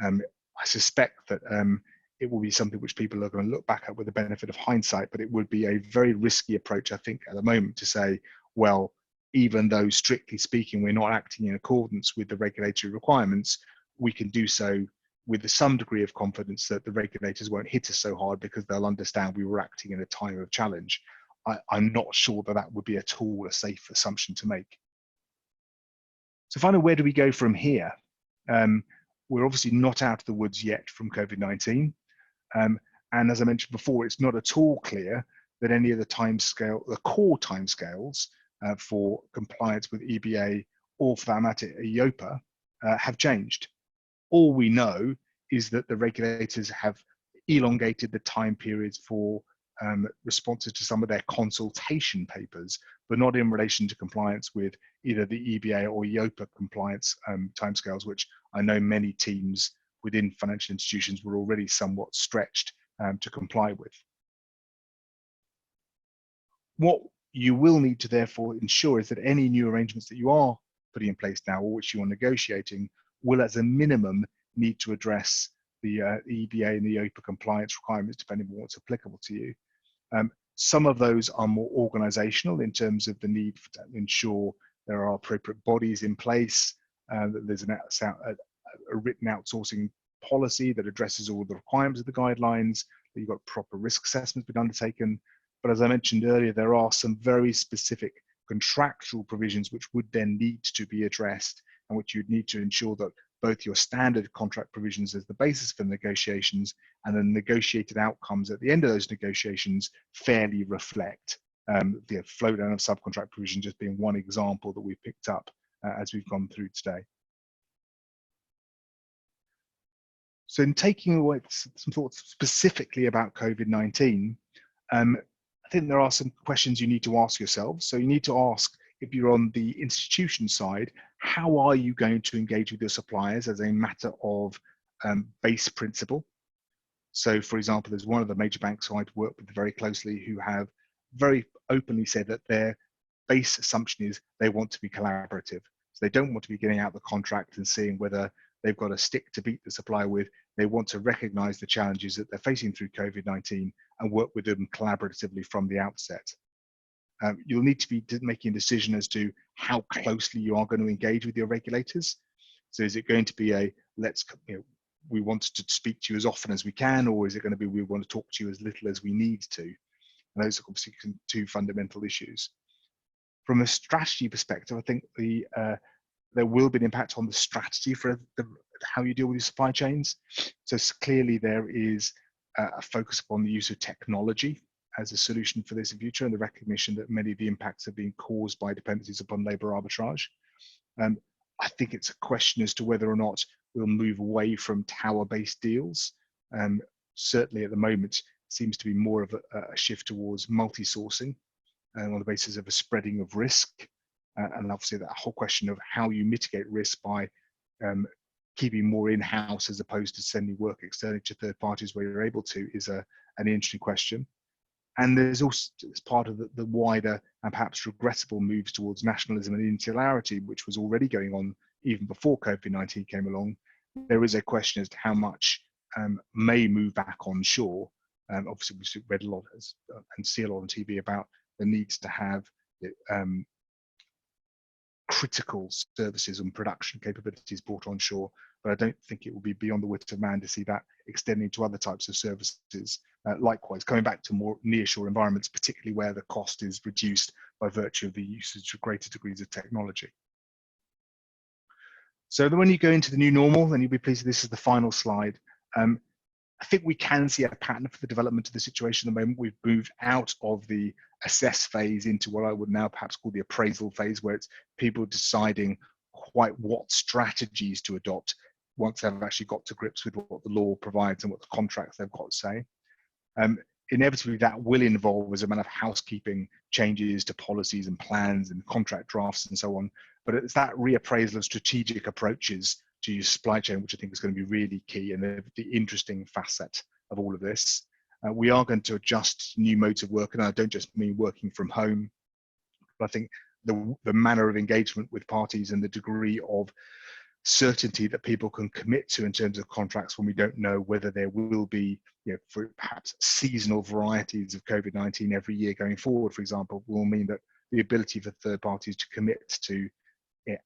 I suspect that it will be something which people are going to look back at with the benefit of hindsight, but it would be a very risky approach, I think, at the moment to say, well, even though strictly speaking, we're not acting in accordance with the regulatory requirements, we can do so with some degree of confidence that the regulators won't hit us so hard because they'll understand we were acting in a time of challenge. I'm not sure that that would be at all a safe assumption to make. So finally, where do we go from here? We're obviously not out of the woods yet from COVID-19. And as I mentioned before, it's not at all clear that any of the core timescales for compliance with EBA, or for that matter, EIOPA, have changed. All we know is that the regulators have elongated the time periods for responses to some of their consultation papers, but not in relation to compliance with either the EBA or EIOPA compliance timescales, which I know many teams within financial institutions were already somewhat stretched to comply with. What you will need to therefore ensure is that any new arrangements that you are putting in place now, or which you are negotiating, will as a minimum need to address the EBA and the EIOPA compliance requirements, depending on what's applicable to you. Some of those are more organizational in terms of the need to ensure there are appropriate bodies in place, that there's a written outsourcing policy that addresses all the requirements of the guidelines, that you've got proper risk assessments been undertaken. But as I mentioned earlier, there are some very specific contractual provisions which would then need to be addressed, and which you'd need to ensure that both your standard contract provisions as the basis for negotiations and the negotiated outcomes at the end of those negotiations fairly reflect. The flow down of subcontract provision just being one example that we've picked up as we've gone through today. So in taking away some thoughts specifically about COVID-19, I think there are some questions you need to ask yourselves. So you need to ask, if you're on the institution side, how are you going to engage with your suppliers as a matter of base principle? So, for example, there's one of the major banks who I'd work with very closely who have very openly said that their base assumption is they want to be collaborative. So they don't want to be getting out the contract and seeing whether they've got a stick to beat the supplier with. They want to recognize the challenges that they're facing through COVID-19 and work with them collaboratively from the outset. You'll need to be making a decision as to how closely you are going to engage with your regulators. So is it going to be a, we want to speak to you as often as we can, or is it going to be we want to talk to you as little as we need to? And those are obviously two fundamental issues. From a strategy perspective, I think there will be an impact on the strategy for how you deal with your supply chains. So clearly there is a focus upon the use of technology as a solution for this in future, and the recognition that many of the impacts are being caused by dependencies upon labour arbitrage. I think it's a question as to whether or not we'll move away from tower-based deals. Certainly at the moment, it seems to be more of a shift towards multi-sourcing on the basis of a spreading of risk. And obviously that whole question of how you mitigate risk by keeping more in-house as opposed to sending work externally to third parties where you're able to is an interesting question. And there's also, as part of the wider and perhaps regrettable moves towards nationalism and insularity, which was already going on even before COVID-19 came along, there is a question as to how much may move back onshore. Obviously, we've read a lot and see a lot on TV about the needs to have critical services and production capabilities brought onshore, but I don't think it will be beyond the wit of man to see that extending to other types of services. Likewise, coming back to more nearshore environments, particularly where the cost is reduced by virtue of the usage of greater degrees of technology. So then when you go into the new normal, and you'll be pleased this is the final slide, I think we can see a pattern for the development of the situation at the moment. We've moved out of the assess phase into what I would now perhaps call the appraisal phase, where it's people deciding quite what strategies to adopt once they've actually got to grips with what the law provides and what the contracts they've got to say. Inevitably, that will involve as a matter of housekeeping changes to policies and plans and contract drafts and so on. But it's that reappraisal of strategic approaches to your supply chain, which I think is going to be really key and the interesting facet of all of this. We are going to adjust new modes of work, and I don't just mean working from home, but I think the manner of engagement with parties and the degree of certainty that people can commit to in terms of contracts when we don't know whether there will be, for perhaps seasonal varieties of COVID-19 every year going forward, for example, will mean that the ability for third parties to commit to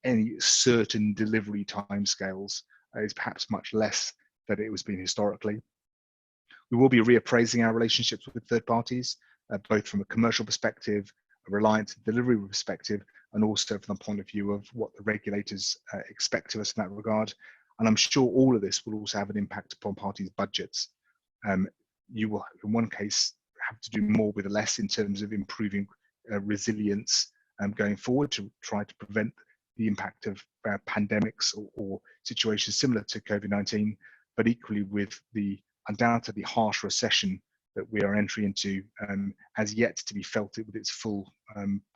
any certain delivery timescales is perhaps much less than it was been historically. We will be reappraising our relationships with third parties, both from a commercial perspective, a reliance and delivery perspective, and also from the point of view of what the regulators expect of us in that regard. And I'm sure all of this will also have an impact upon parties' budgets. You will, in one case, have to do more with less in terms of improving resilience going forward to try to prevent the impact of pandemics or situations similar to COVID-19, but equally with the undoubtedly harsh recession that we are entering into as yet to be felt with its full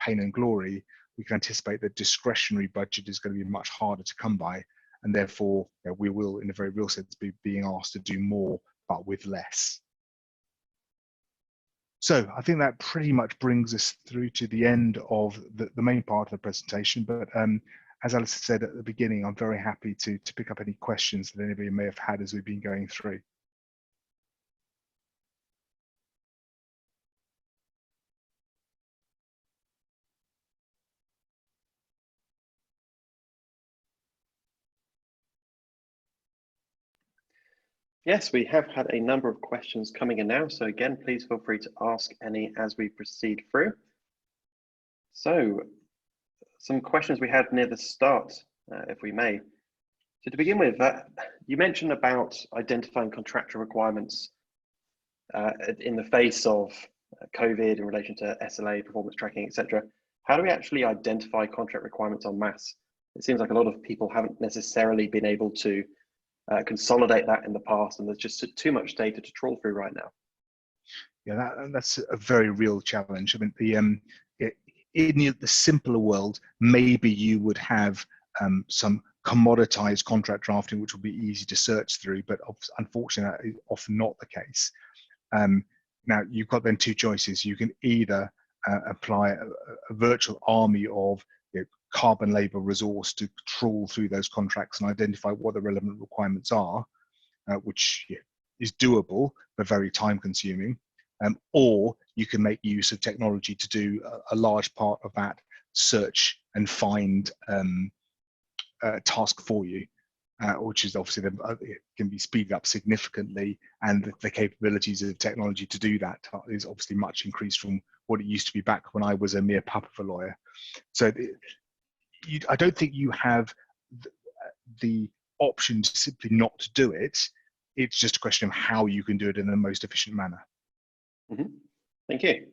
pain and glory. We can anticipate that discretionary budget is going to be much harder to come by, and therefore we will, in a very real sense, be being asked to do more, but with less. So I think that pretty much brings us through to the end of the main part of the presentation. But as Alice said at the beginning, I'm very happy to pick up any questions that anybody may have had as we've been going through. Yes, we have had a number of questions coming in now. So again, please feel free to ask any as we proceed through. So some questions we had near the start, if we may. So to begin with, you mentioned about identifying contractual requirements in the face of COVID in relation to SLA, performance tracking, etc. How do we actually identify contract requirements en masse? It seems like a lot of people haven't necessarily been able to consolidate that in the past, and there's just too much data to trawl through right now. Yeah, that's a very real challenge. I mean, in the simpler world, maybe you would have some commoditized contract drafting, which would be easy to search through, but unfortunately, that is often not the case. Now, you've got then two choices. You can either apply a virtual army of carbon labor resource to trawl through those contracts and identify what the relevant requirements are, which is doable, but very time consuming. Or you can make use of technology to do a large part of that search and find task for you, which is obviously it can be speeded up significantly, and the capabilities of technology to do that is obviously much increased from what it used to be back when I was a mere pup of a lawyer. So I don't think you have the option to simply not to do it. It's just a question of how you can do it in the most efficient manner. Mm-hmm. Thank you.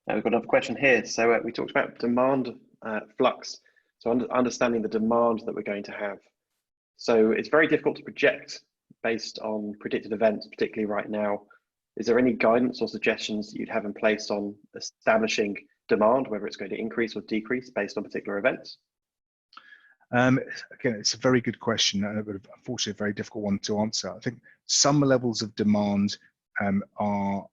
We've got another question here. So we talked about demand flux. So understanding the demand that we're going to have. So it's very difficult to project based on predicted events, particularly right now. Is there any guidance or suggestions that you'd have in place on establishing demand, whether it's going to increase or decrease based on particular events? Again, it's a very good question, but unfortunately a very difficult one to answer. I think some levels of demand are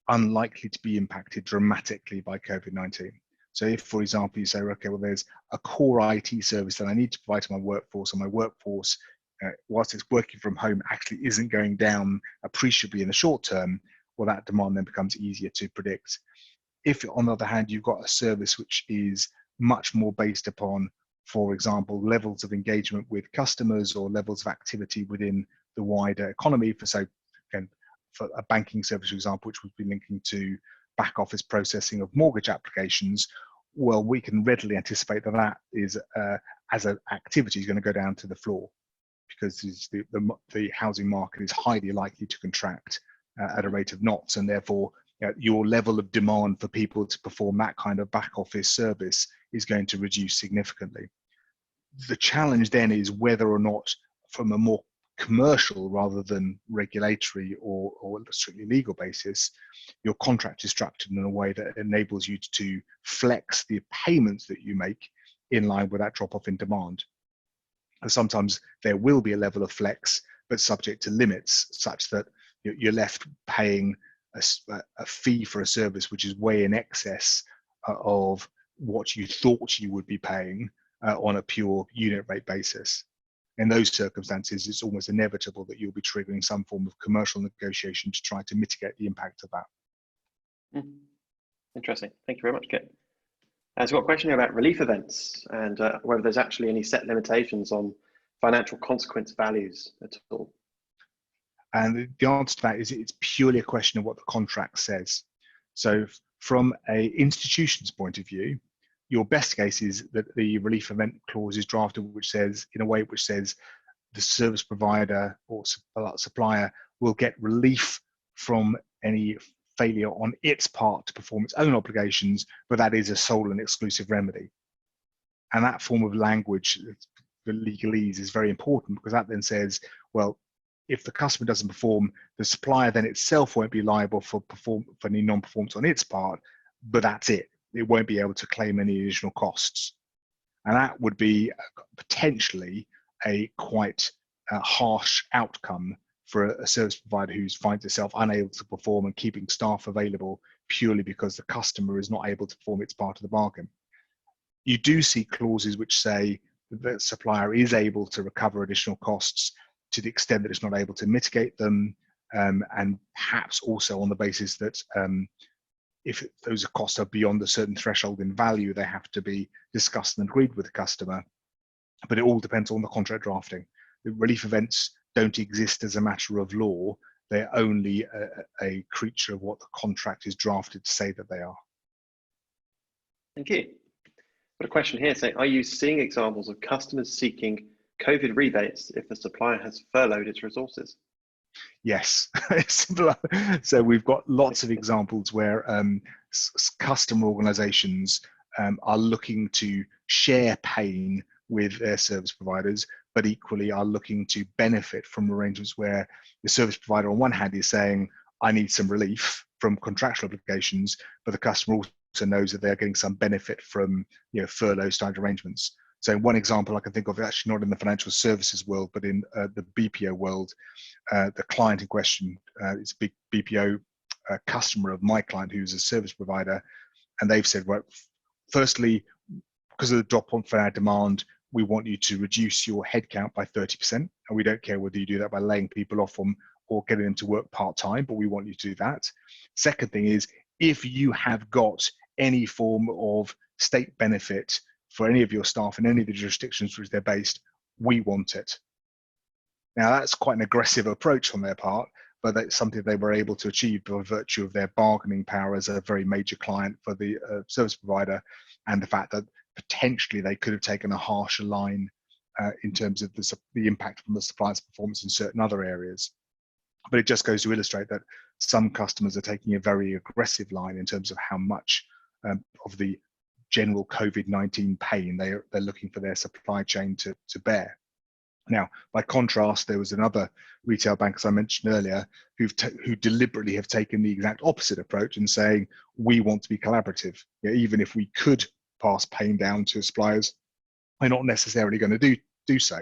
unlikely to be impacted dramatically by COVID-19. So if, for example, you say, okay, well, there's a core IT service that I need to provide to my workforce, and my workforce, whilst it's working from home, actually isn't going down appreciably in the short term, well, that demand then becomes easier to predict. If, on the other hand, you've got a service which is much more based upon, for example, levels of engagement with customers or levels of activity within the wider economy, for a banking service, for example, which would be linking to back office processing of mortgage applications, well, we can readily anticipate that that is, as an activity, is going to go down to the floor, because the housing market is highly likely to contract at a rate of knots, and therefore your level of demand for people to perform that kind of back office service is going to reduce significantly. The challenge then is whether or not, from a more commercial rather than regulatory or strictly legal basis, your contract is structured in a way that enables you to flex the payments that you make in line with that drop off in demand. And sometimes there will be a level of flex, but subject to limits, such that you're left paying a fee for a service which is way in excess of what you thought you would be paying on a pure unit rate basis. In those circumstances, it's almost inevitable that you'll be triggering some form of commercial negotiation to try to mitigate the impact of that. Interesting. Thank you very much, Kit. So I've got a question here about relief events and whether there's actually any set limitations on financial consequence values at all. And the answer to that is it's purely a question of what the contract says. So from an institution's point of view, your best case is that the relief event clause is drafted which says, in a way which says the service provider or supplier will get relief from any failure on its part to perform its own obligations, but that is a sole and exclusive remedy. And that form of language, the legalese, is very important, because that then says, well, if the customer doesn't perform, the supplier then itself won't be liable for any non-performance on its part, but that's it. It won't be able to claim any additional costs. And that would be potentially a quite harsh outcome for a service provider who finds itself unable to perform and keeping staff available purely because the customer is not able to perform its part of the bargain. You do see clauses which say that the supplier is able to recover additional costs to the extent that it's not able to mitigate them, and perhaps also on the basis that if those costs are beyond a certain threshold in value, they have to be discussed and agreed with the customer. But it all depends on the contract drafting. The relief events don't exist as a matter of law. They're only a creature of what the contract is drafted to say that they are. Thank you. Got a question here saying, are you seeing examples of customers seeking COVID rebates if the supplier has furloughed its resources? Yes. So we've got lots of examples where customer organizations are looking to share pain with their service providers, but equally are looking to benefit from arrangements where the service provider on one hand is saying, I need some relief, from contractual obligations, but the customer also knows that they're getting some benefit from furlough style arrangements. So one example I can think of, actually not in the financial services world, but in the BPO world, the client in question is a big BPO customer of my client who's a service provider, and they've said, well, firstly, because of the drop on for our demand, we want you to reduce your headcount by 30%, and we don't care whether you do that by laying people off or getting them to work part-time, but we want you to do that. Second thing is, if you have got any form of state benefit for any of your staff in any of the jurisdictions which they're based, we want it. Now, that's quite an aggressive approach on their part, but that's something they were able to achieve by virtue of their bargaining power as a very major client for the service provider, and the fact that potentially they could have taken a harsher line in terms of the impact from the supplier's performance in certain other areas. But it just goes to illustrate that some customers are taking a very aggressive line in terms of how much of the general COVID-19 pain they're looking for their supply chain to bear. Now, by contrast, there was another retail bank, as I mentioned earlier, who deliberately have taken the exact opposite approach and saying, we want to be collaborative. Even if we could pass pain down to suppliers, we're not necessarily going to do so.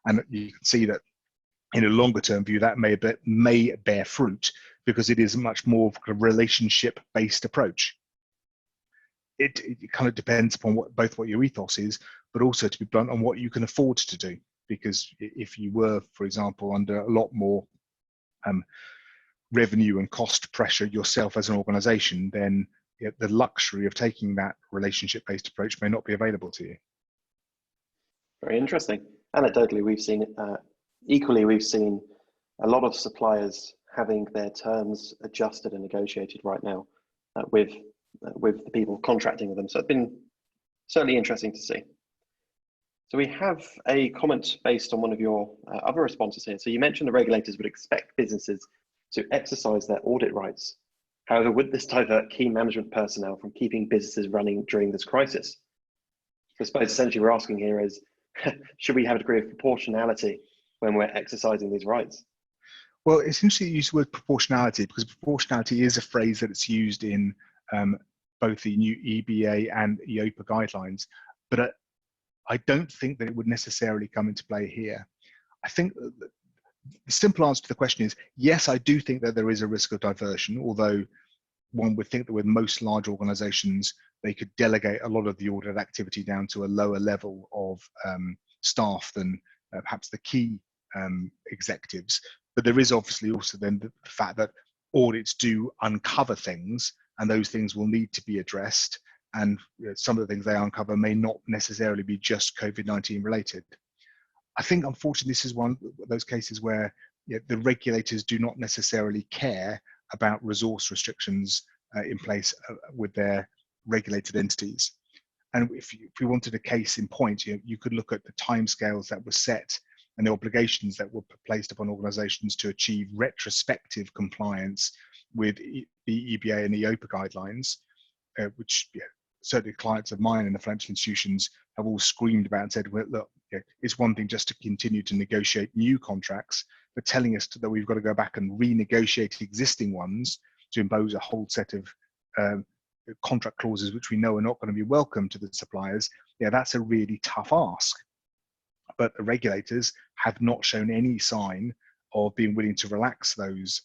And you can see that in a longer term view, that may bear fruit, because it is much more of a relationship-based approach. It kind of depends upon both what your ethos is, but also, to be blunt, on what you can afford to do. Because if you were, for example, under a lot more revenue and cost pressure yourself as an organization, then the luxury of taking that relationship-based approach may not be available to you. Very interesting. Anecdotally, we've seen equally, we've seen a lot of suppliers having their terms adjusted and negotiated right now with the people contracting with them. So it's been certainly interesting to see. So we have a comment based on one of your other responses here. So you mentioned the regulators would expect businesses to exercise their audit rights. However, would this divert key management personnel from keeping businesses running during this crisis? So I suppose essentially we're asking here is, should we have a degree of proportionality when we're exercising these rights? Well, it's interesting to use the word proportionality, because proportionality is a phrase that it's used in both the new EBA and EIOPA guidelines, but I don't think that it would necessarily come into play here. I think the simple answer to the question is, yes, I do think that there is a risk of diversion, although one would think that with most large organizations, they could delegate a lot of the audit activity down to a lower level of staff than perhaps the key executives. But there is obviously also then the fact that audits do uncover things, and those things will need to be addressed. And some of the things they uncover may not necessarily be just COVID-19 related. I think, unfortunately, this is one of those cases where the regulators do not necessarily care about resource restrictions in place with their regulated entities. And if we wanted a case in point, you could look at the timescales that were set and the obligations that were placed upon organizations to achieve retrospective compliance with the EBA and the EIOPA guidelines, which certainly clients of mine in the financial institutions have all screamed about and said, well, look, it's one thing just to continue to negotiate new contracts, but telling us that we've got to go back and renegotiate existing ones to impose a whole set of contract clauses which we know are not going to be welcome to the suppliers, that's a really tough ask. But the regulators have not shown any sign of being willing to relax those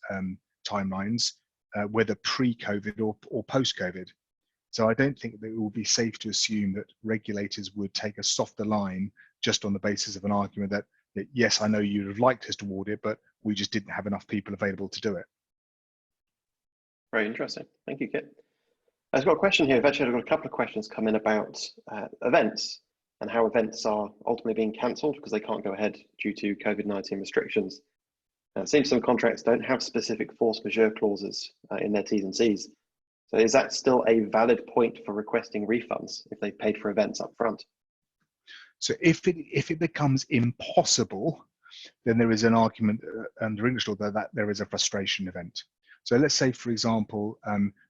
timelines, whether pre-COVID or post-COVID. So I don't think that it will be safe to assume that regulators would take a softer line just on the basis of an argument that yes, I know you'd have liked us to audit, but we just didn't have enough people available to do it. Very interesting. Thank you, Kit. I've got a question here. I've got a couple of questions come in about events and how events are ultimately being cancelled because they can't go ahead due to COVID-19 restrictions. It seems some contracts don't have specific force majeure clauses in their T's and C's. So is that still a valid point for requesting refunds if they paid for events up front? So if it becomes impossible, then there is an argument under English law that there is a frustration event. So let's say, for example,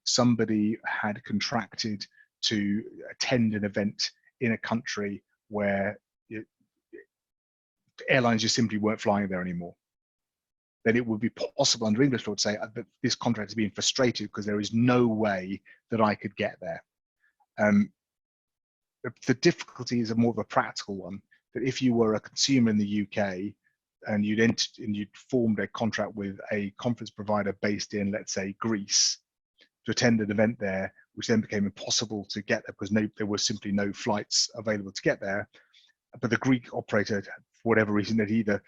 somebody had contracted to attend an event in a country where airlines just simply weren't flying there anymore. then it would be possible under English law to say that this contract is being frustrated because there is no way that I could get there. The difficulty is more of a practical one, that if you were a consumer in the UK and you'd formed a contract with a conference provider based in, let's say, Greece, to attend an event there, which then became impossible to get there because there were simply no flights available to get there. But the Greek operator, for whatever reason, had either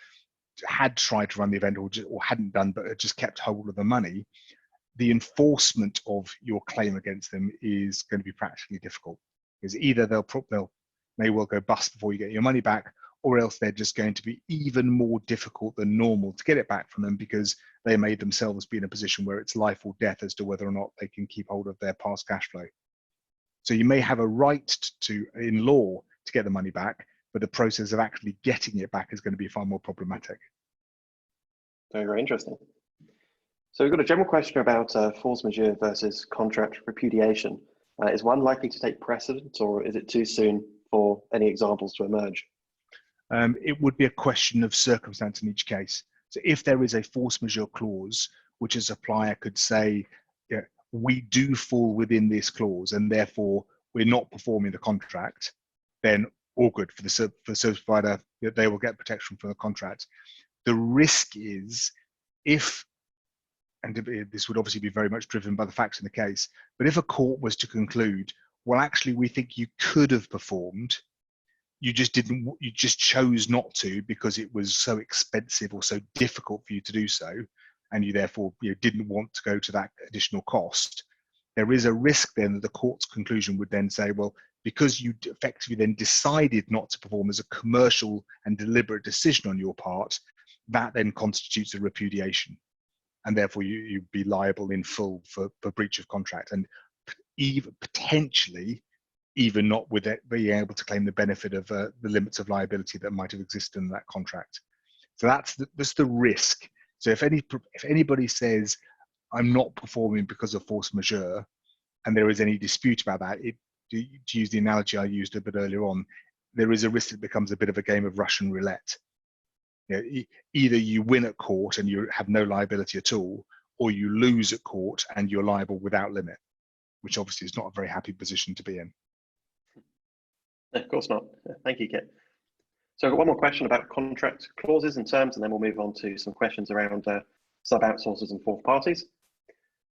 had tried to run the event or hadn't done, but had just kept hold of the money, the enforcement of your claim against them is going to be practically difficult. Because either they'll may well go bust before you get your money back, or else they're just going to be even more difficult than normal to get it back from them because they may themselves be in a position where it's life or death as to whether or not they can keep hold of their past cash flow. So you may have a right to, in law, to get the money back, but the process of actually getting it back is going to be far more problematic. Very, very interesting. So we've got a general question about force majeure versus contract repudiation. Is one likely to take precedence, or is it too soon for any examples to emerge? It would be a question of circumstance in each case. So if there is a force majeure clause, which a supplier could say, yeah, we do fall within this clause and therefore we're not performing the contract, then all good for the service provider, they will get protection from the contract. The risk is if, and this would obviously be very much driven by the facts in the case, but if a court was to conclude, well, actually, we think you could have performed, you just chose not to because it was so expensive or so difficult for you to do so, and you therefore didn't want to go to that additional cost, there is a risk then that the court's conclusion would then say, well, because you effectively then decided not to perform as a commercial and deliberate decision on your part, that then constitutes a repudiation. And therefore you'd be liable in full for breach of contract, and even potentially even not with it being able to claim the benefit of the limits of liability that might have existed in that contract. So that's the risk. So if anybody says, I'm not performing because of force majeure, and there is any dispute about that, to use the analogy I used a bit earlier on, there is a risk it becomes a bit of a game of Russian roulette. Either you win at court and you have no liability at all, or you lose at court and you're liable without limit, which obviously is not a very happy position to be in. Of course not. Thank you, Kit. So I've got one more question about contract clauses and terms, and then we'll move on to some questions around sub-outsourcers and fourth parties.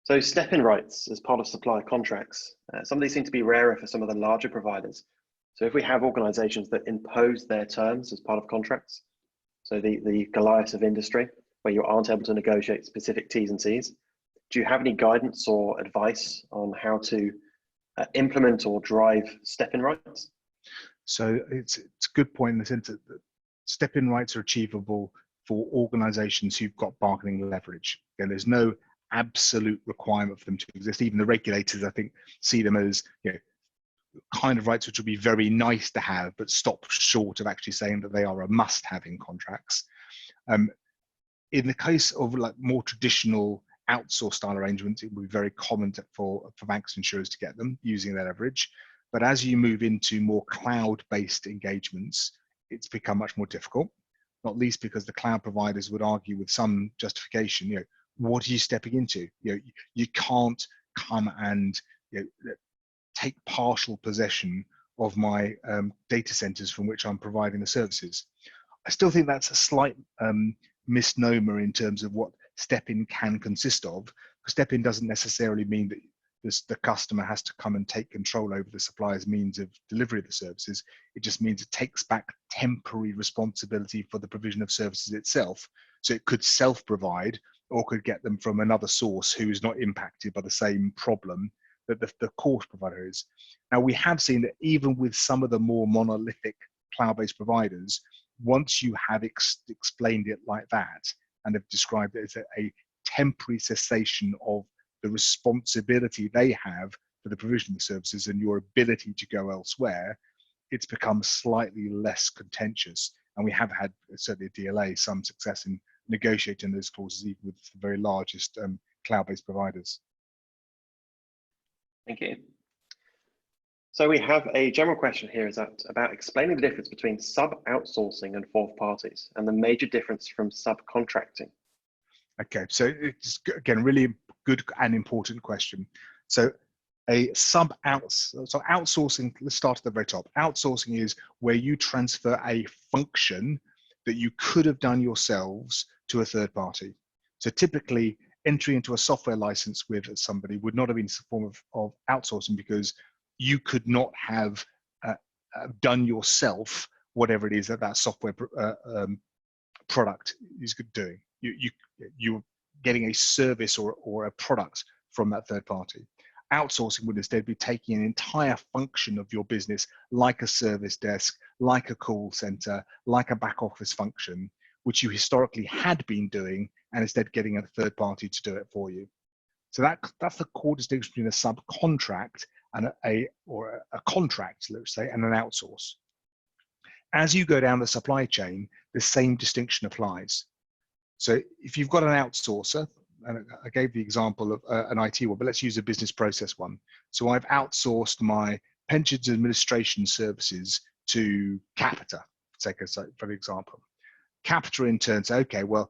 So step-in rights as part of supplier contracts. Some of these seem to be rarer for some of the larger providers. So if we have organizations that impose their terms as part of contracts, so the Goliath of industry, where you aren't able to negotiate specific T's and C's, do you have any guidance or advice on how to implement or drive step-in rights? So it's a good point in the sense that step-in rights are achievable for organizations who've got bargaining leverage. And there's no absolute requirement for them to exist. Even the regulators, I think, see them as kind of rights which would be very nice to have, but stop short of actually saying that they are a must-have in contracts. In the case of like more traditional outsourced style arrangements, it would be very common for banks and insurers to get them using their leverage. But as you move into more cloud-based engagements, it's become much more difficult, not least because the cloud providers would argue with some justification, what are you stepping into? You can't come and take partial possession of my data centers from which I'm providing the services. I still think that's a slight misnomer in terms of what step-in can consist of, because step-in doesn't necessarily mean that the customer has to come and take control over the supplier's means of delivery of the services. It just means it takes back temporary responsibility for the provision of services itself. So it could self-provide or could get them from another source who is not impacted by the same problem that the core provider is. Now, we have seen that even with some of the more monolithic cloud-based providers, once you have explained it like that and have described it as a temporary cessation of the responsibility they have for the provision of the services and your ability to go elsewhere, it's become slightly less contentious. And we have had, certainly at DLA, some success in negotiating those clauses even with the very largest cloud-based providers. Thank you. So we have a general question here about explaining the difference between sub-outsourcing and fourth parties and the major difference from subcontracting. Okay, so it's again really good and important question. So outsourcing, let's start at the very top. Outsourcing is where you transfer a function that you could have done yourselves to a third party. So typically entry into a software license with somebody would not have been a form of outsourcing, because you could not have done yourself whatever it is that software product is doing. You're getting a service or a product from that third party. Outsourcing would instead be taking an entire function of your business, like a service desk, like a call center, like a back office function, which you historically had been doing, and instead getting a third party to do it for you. So that's the core distinction between a subcontract and a contract, let's say, and an outsource. As you go down the supply chain, the same distinction applies. So if you've got an outsourcer, and I gave the example of an IT one, but let's use a business process one. So I've outsourced my pensions administration services to Capita, for example. Capita in turn say, okay, well,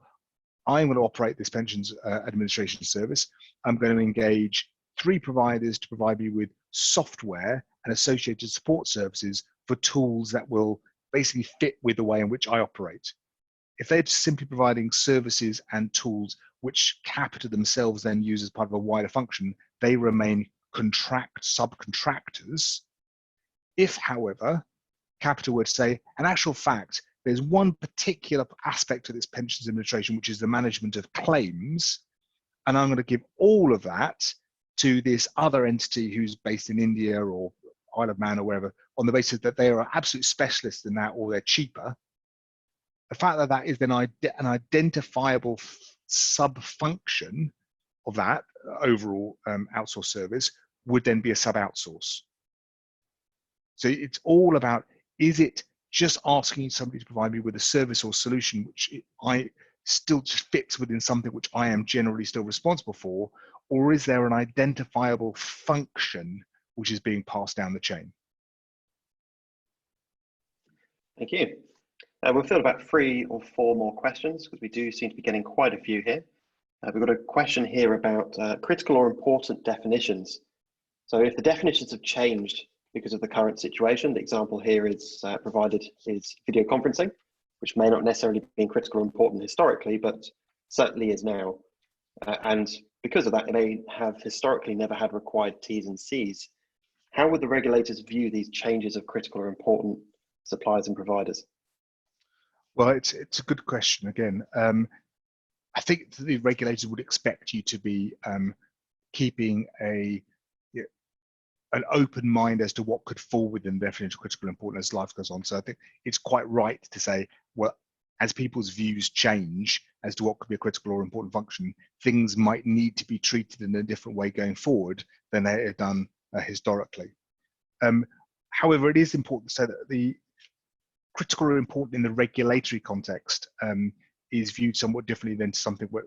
I'm going to operate this pensions administration service. I'm going to engage 3 providers to provide me with software and associated support services for tools that will basically fit with the way in which I operate. If they're simply providing services and tools which Capita themselves then use as part of a wider function, they remain subcontractors. If, however, Capita were to say, in actual fact, there's one particular aspect of this pensions administration, which is the management of claims, and I'm going to give all of that to this other entity who's based in India or Isle of Man or wherever, on the basis that they are absolute specialists in that, or they're cheaper. The fact that that is then an identifiable sub-function of that overall outsourced service would then be a sub-outsource. So it's all about, is it just asking somebody to provide me with a service or solution which I still just fits within something which I am generally still responsible for, or is there an identifiable function which is being passed down the chain? Thank you. We'll field about 3 or 4 more questions, because we do seem to be getting quite a few here. We've got a question here about critical or important definitions. So if the definitions have changed because of the current situation, the example here is provided is video conferencing, which may not necessarily be critical or important historically, but certainly is now. And because of that, it may have historically never had required T's and C's. How would the regulators view these changes of critical or important suppliers and providers? Well, it's a good question again. I think the regulators would expect you to be keeping an open mind as to what could fall within the definition of critical importance as life goes on. So I think it's quite right to say, well, as people's views change as to what could be a critical or important function, things might need to be treated in a different way going forward than they have done historically. However, it is important to say that the critical or important in the regulatory context is viewed somewhat differently than something where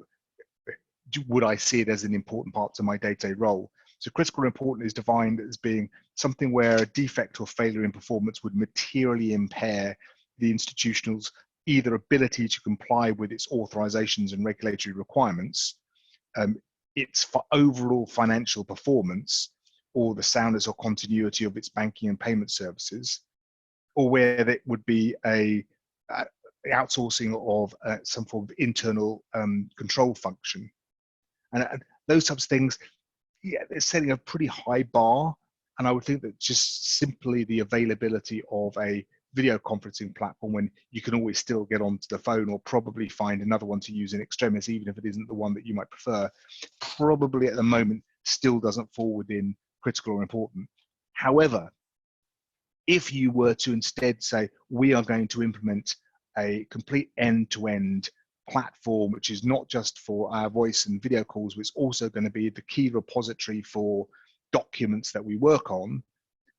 would I see it as an important part of my day-to-day role. So critical or important is defined as being something where a defect or failure in performance would materially impair the institutional's either ability to comply with its authorizations and regulatory requirements, its overall financial performance, or the soundness or continuity of its banking and payment services, or where there would be a outsourcing of some form of internal control function. And those types of things, yeah, they're setting a pretty high bar. And I would think that just simply the availability of a video conferencing platform, when you can always still get onto the phone or probably find another one to use in extremis, even if it isn't the one that you might prefer, probably at the moment still doesn't fall within critical or important. However, if you were to instead say, we are going to implement a complete end-to-end platform, which is not just for our voice and video calls, but it's also going to be the key repository for documents that we work on,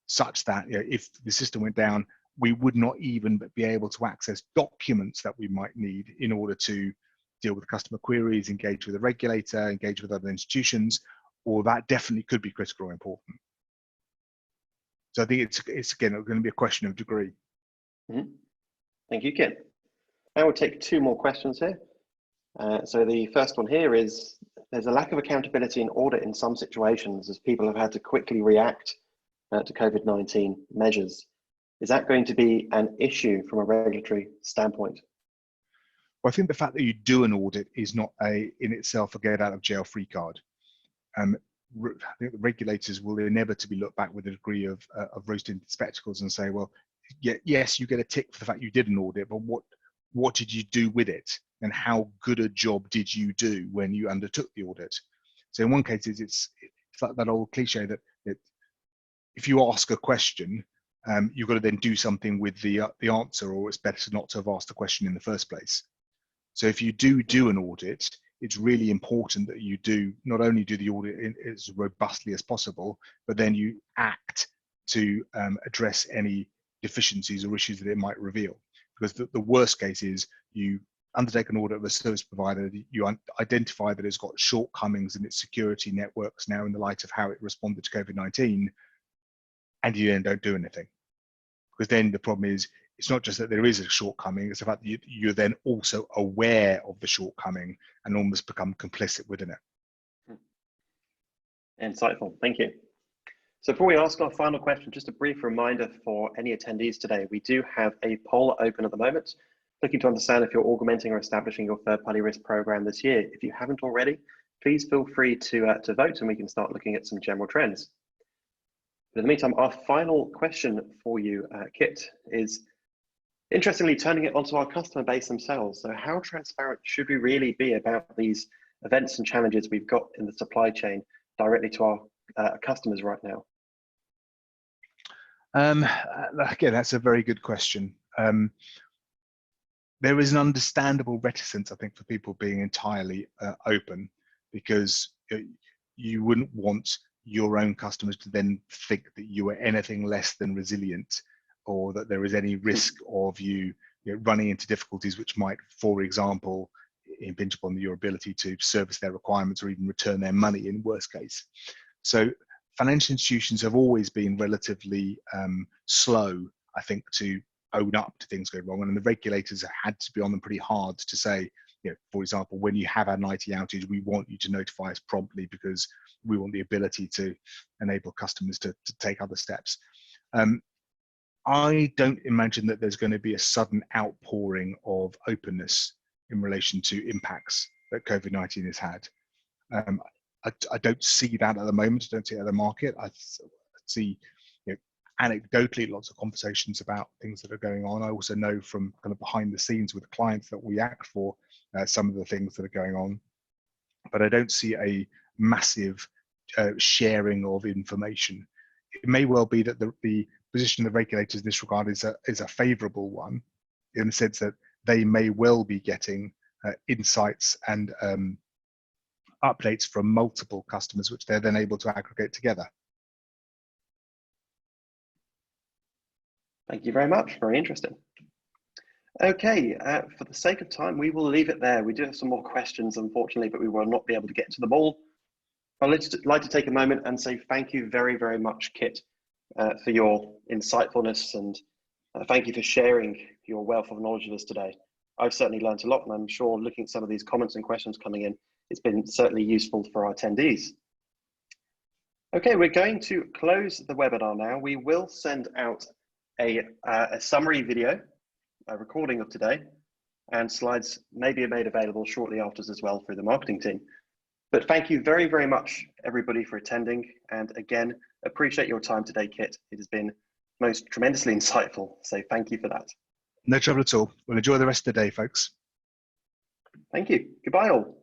such that, you know, if the system went down, we would not even be able to access documents that we might need in order to deal with customer queries, engage with a regulator, engage with other institutions, or that definitely could be critical or important. So I think it's again going to be a question of degree. Mm-hmm. Thank you, Ken. Now we'll take 2 more questions here. So the first one here is there's a lack of accountability and audit in some situations as people have had to quickly react to COVID-19 measures. Is that going to be an issue from a regulatory standpoint? Well, I think the fact that you do an audit is not in itself a get out of jail free card. I think the regulators will inevitably look back with a degree of rose-tinted spectacles and say, well, yes, you get a tick for the fact you did an audit, but what did you do with it? And how good a job did you do when you undertook the audit? So in one case, it's like that old cliche that if you ask a question, you've got to then do something with the answer, or it's better not to have asked the question in the first place. So if you do an audit, it's really important that you do not only do the audit as robustly as possible, but then you act to address any deficiencies or issues that it might reveal. Because the worst case is you undertake an audit of a service provider, you identify that it's got shortcomings in its security networks now in the light of how it responded to COVID-19, and you then don't do anything. Because then the problem is, it's not just that there is a shortcoming, it's the fact that you're then also aware of the shortcoming and almost become complicit within it. Insightful, thank you. So before we ask our final question, just a brief reminder for any attendees today, we do have a poll open at the moment, looking to understand if you're augmenting or establishing your third-party risk program this year. If you haven't already, please feel free to vote and we can start looking at some general trends. But in the meantime, our final question for you, Kit, is interestingly turning it onto our customer base themselves. So how transparent should we really be about these events and challenges we've got in the supply chain directly to our customers right now? Again, that's a very good question. There is an understandable reticence, I think, for people being entirely open, because you wouldn't want your own customers to then think that you are anything less than resilient, or that there is any risk of you running into difficulties which might, for example, impinge upon your ability to service their requirements or even return their money in worst case. So financial institutions have always been relatively slow, I think, to own up to things going wrong, and the regulators have had to be on them pretty hard to say, for example, when you have an IT outage, we want you to notify us promptly because we want the ability to enable customers to take other steps. I don't imagine that there's going to be a sudden outpouring of openness in relation to impacts that COVID-19 has had. I don't see that at the moment. I don't see it at the market. I see, anecdotally, lots of conversations about things that are going on. I also know from kind of behind the scenes with clients that we act for some of the things that are going on, but I don't see a massive sharing of information. It may well be that the position of the regulators in this regard is a favourable one, in the sense that they may well be getting insights and updates from multiple customers, which they're then able to aggregate together. Thank you very much. Very interesting. Okay, for the sake of time, we will leave it there. We do have some more questions, unfortunately, but we will not be able to get to them all. I'd like to take a moment and say thank you very, very much, Kit, for your insightfulness, and thank you for sharing your wealth of knowledge with us today. I've certainly learned a lot, and I'm sure looking at some of these comments and questions coming in, it's been certainly useful for our attendees. Okay, we're going to close the webinar now. We will send out a summary video, a recording of today, and slides may be made available shortly after as well through the marketing team. But thank you very, very much, everybody, for attending. And again, appreciate your time today, Kit. It has been most tremendously insightful. So thank you for that. No trouble at all. We'll enjoy the rest of the day, folks. Thank you. Goodbye all.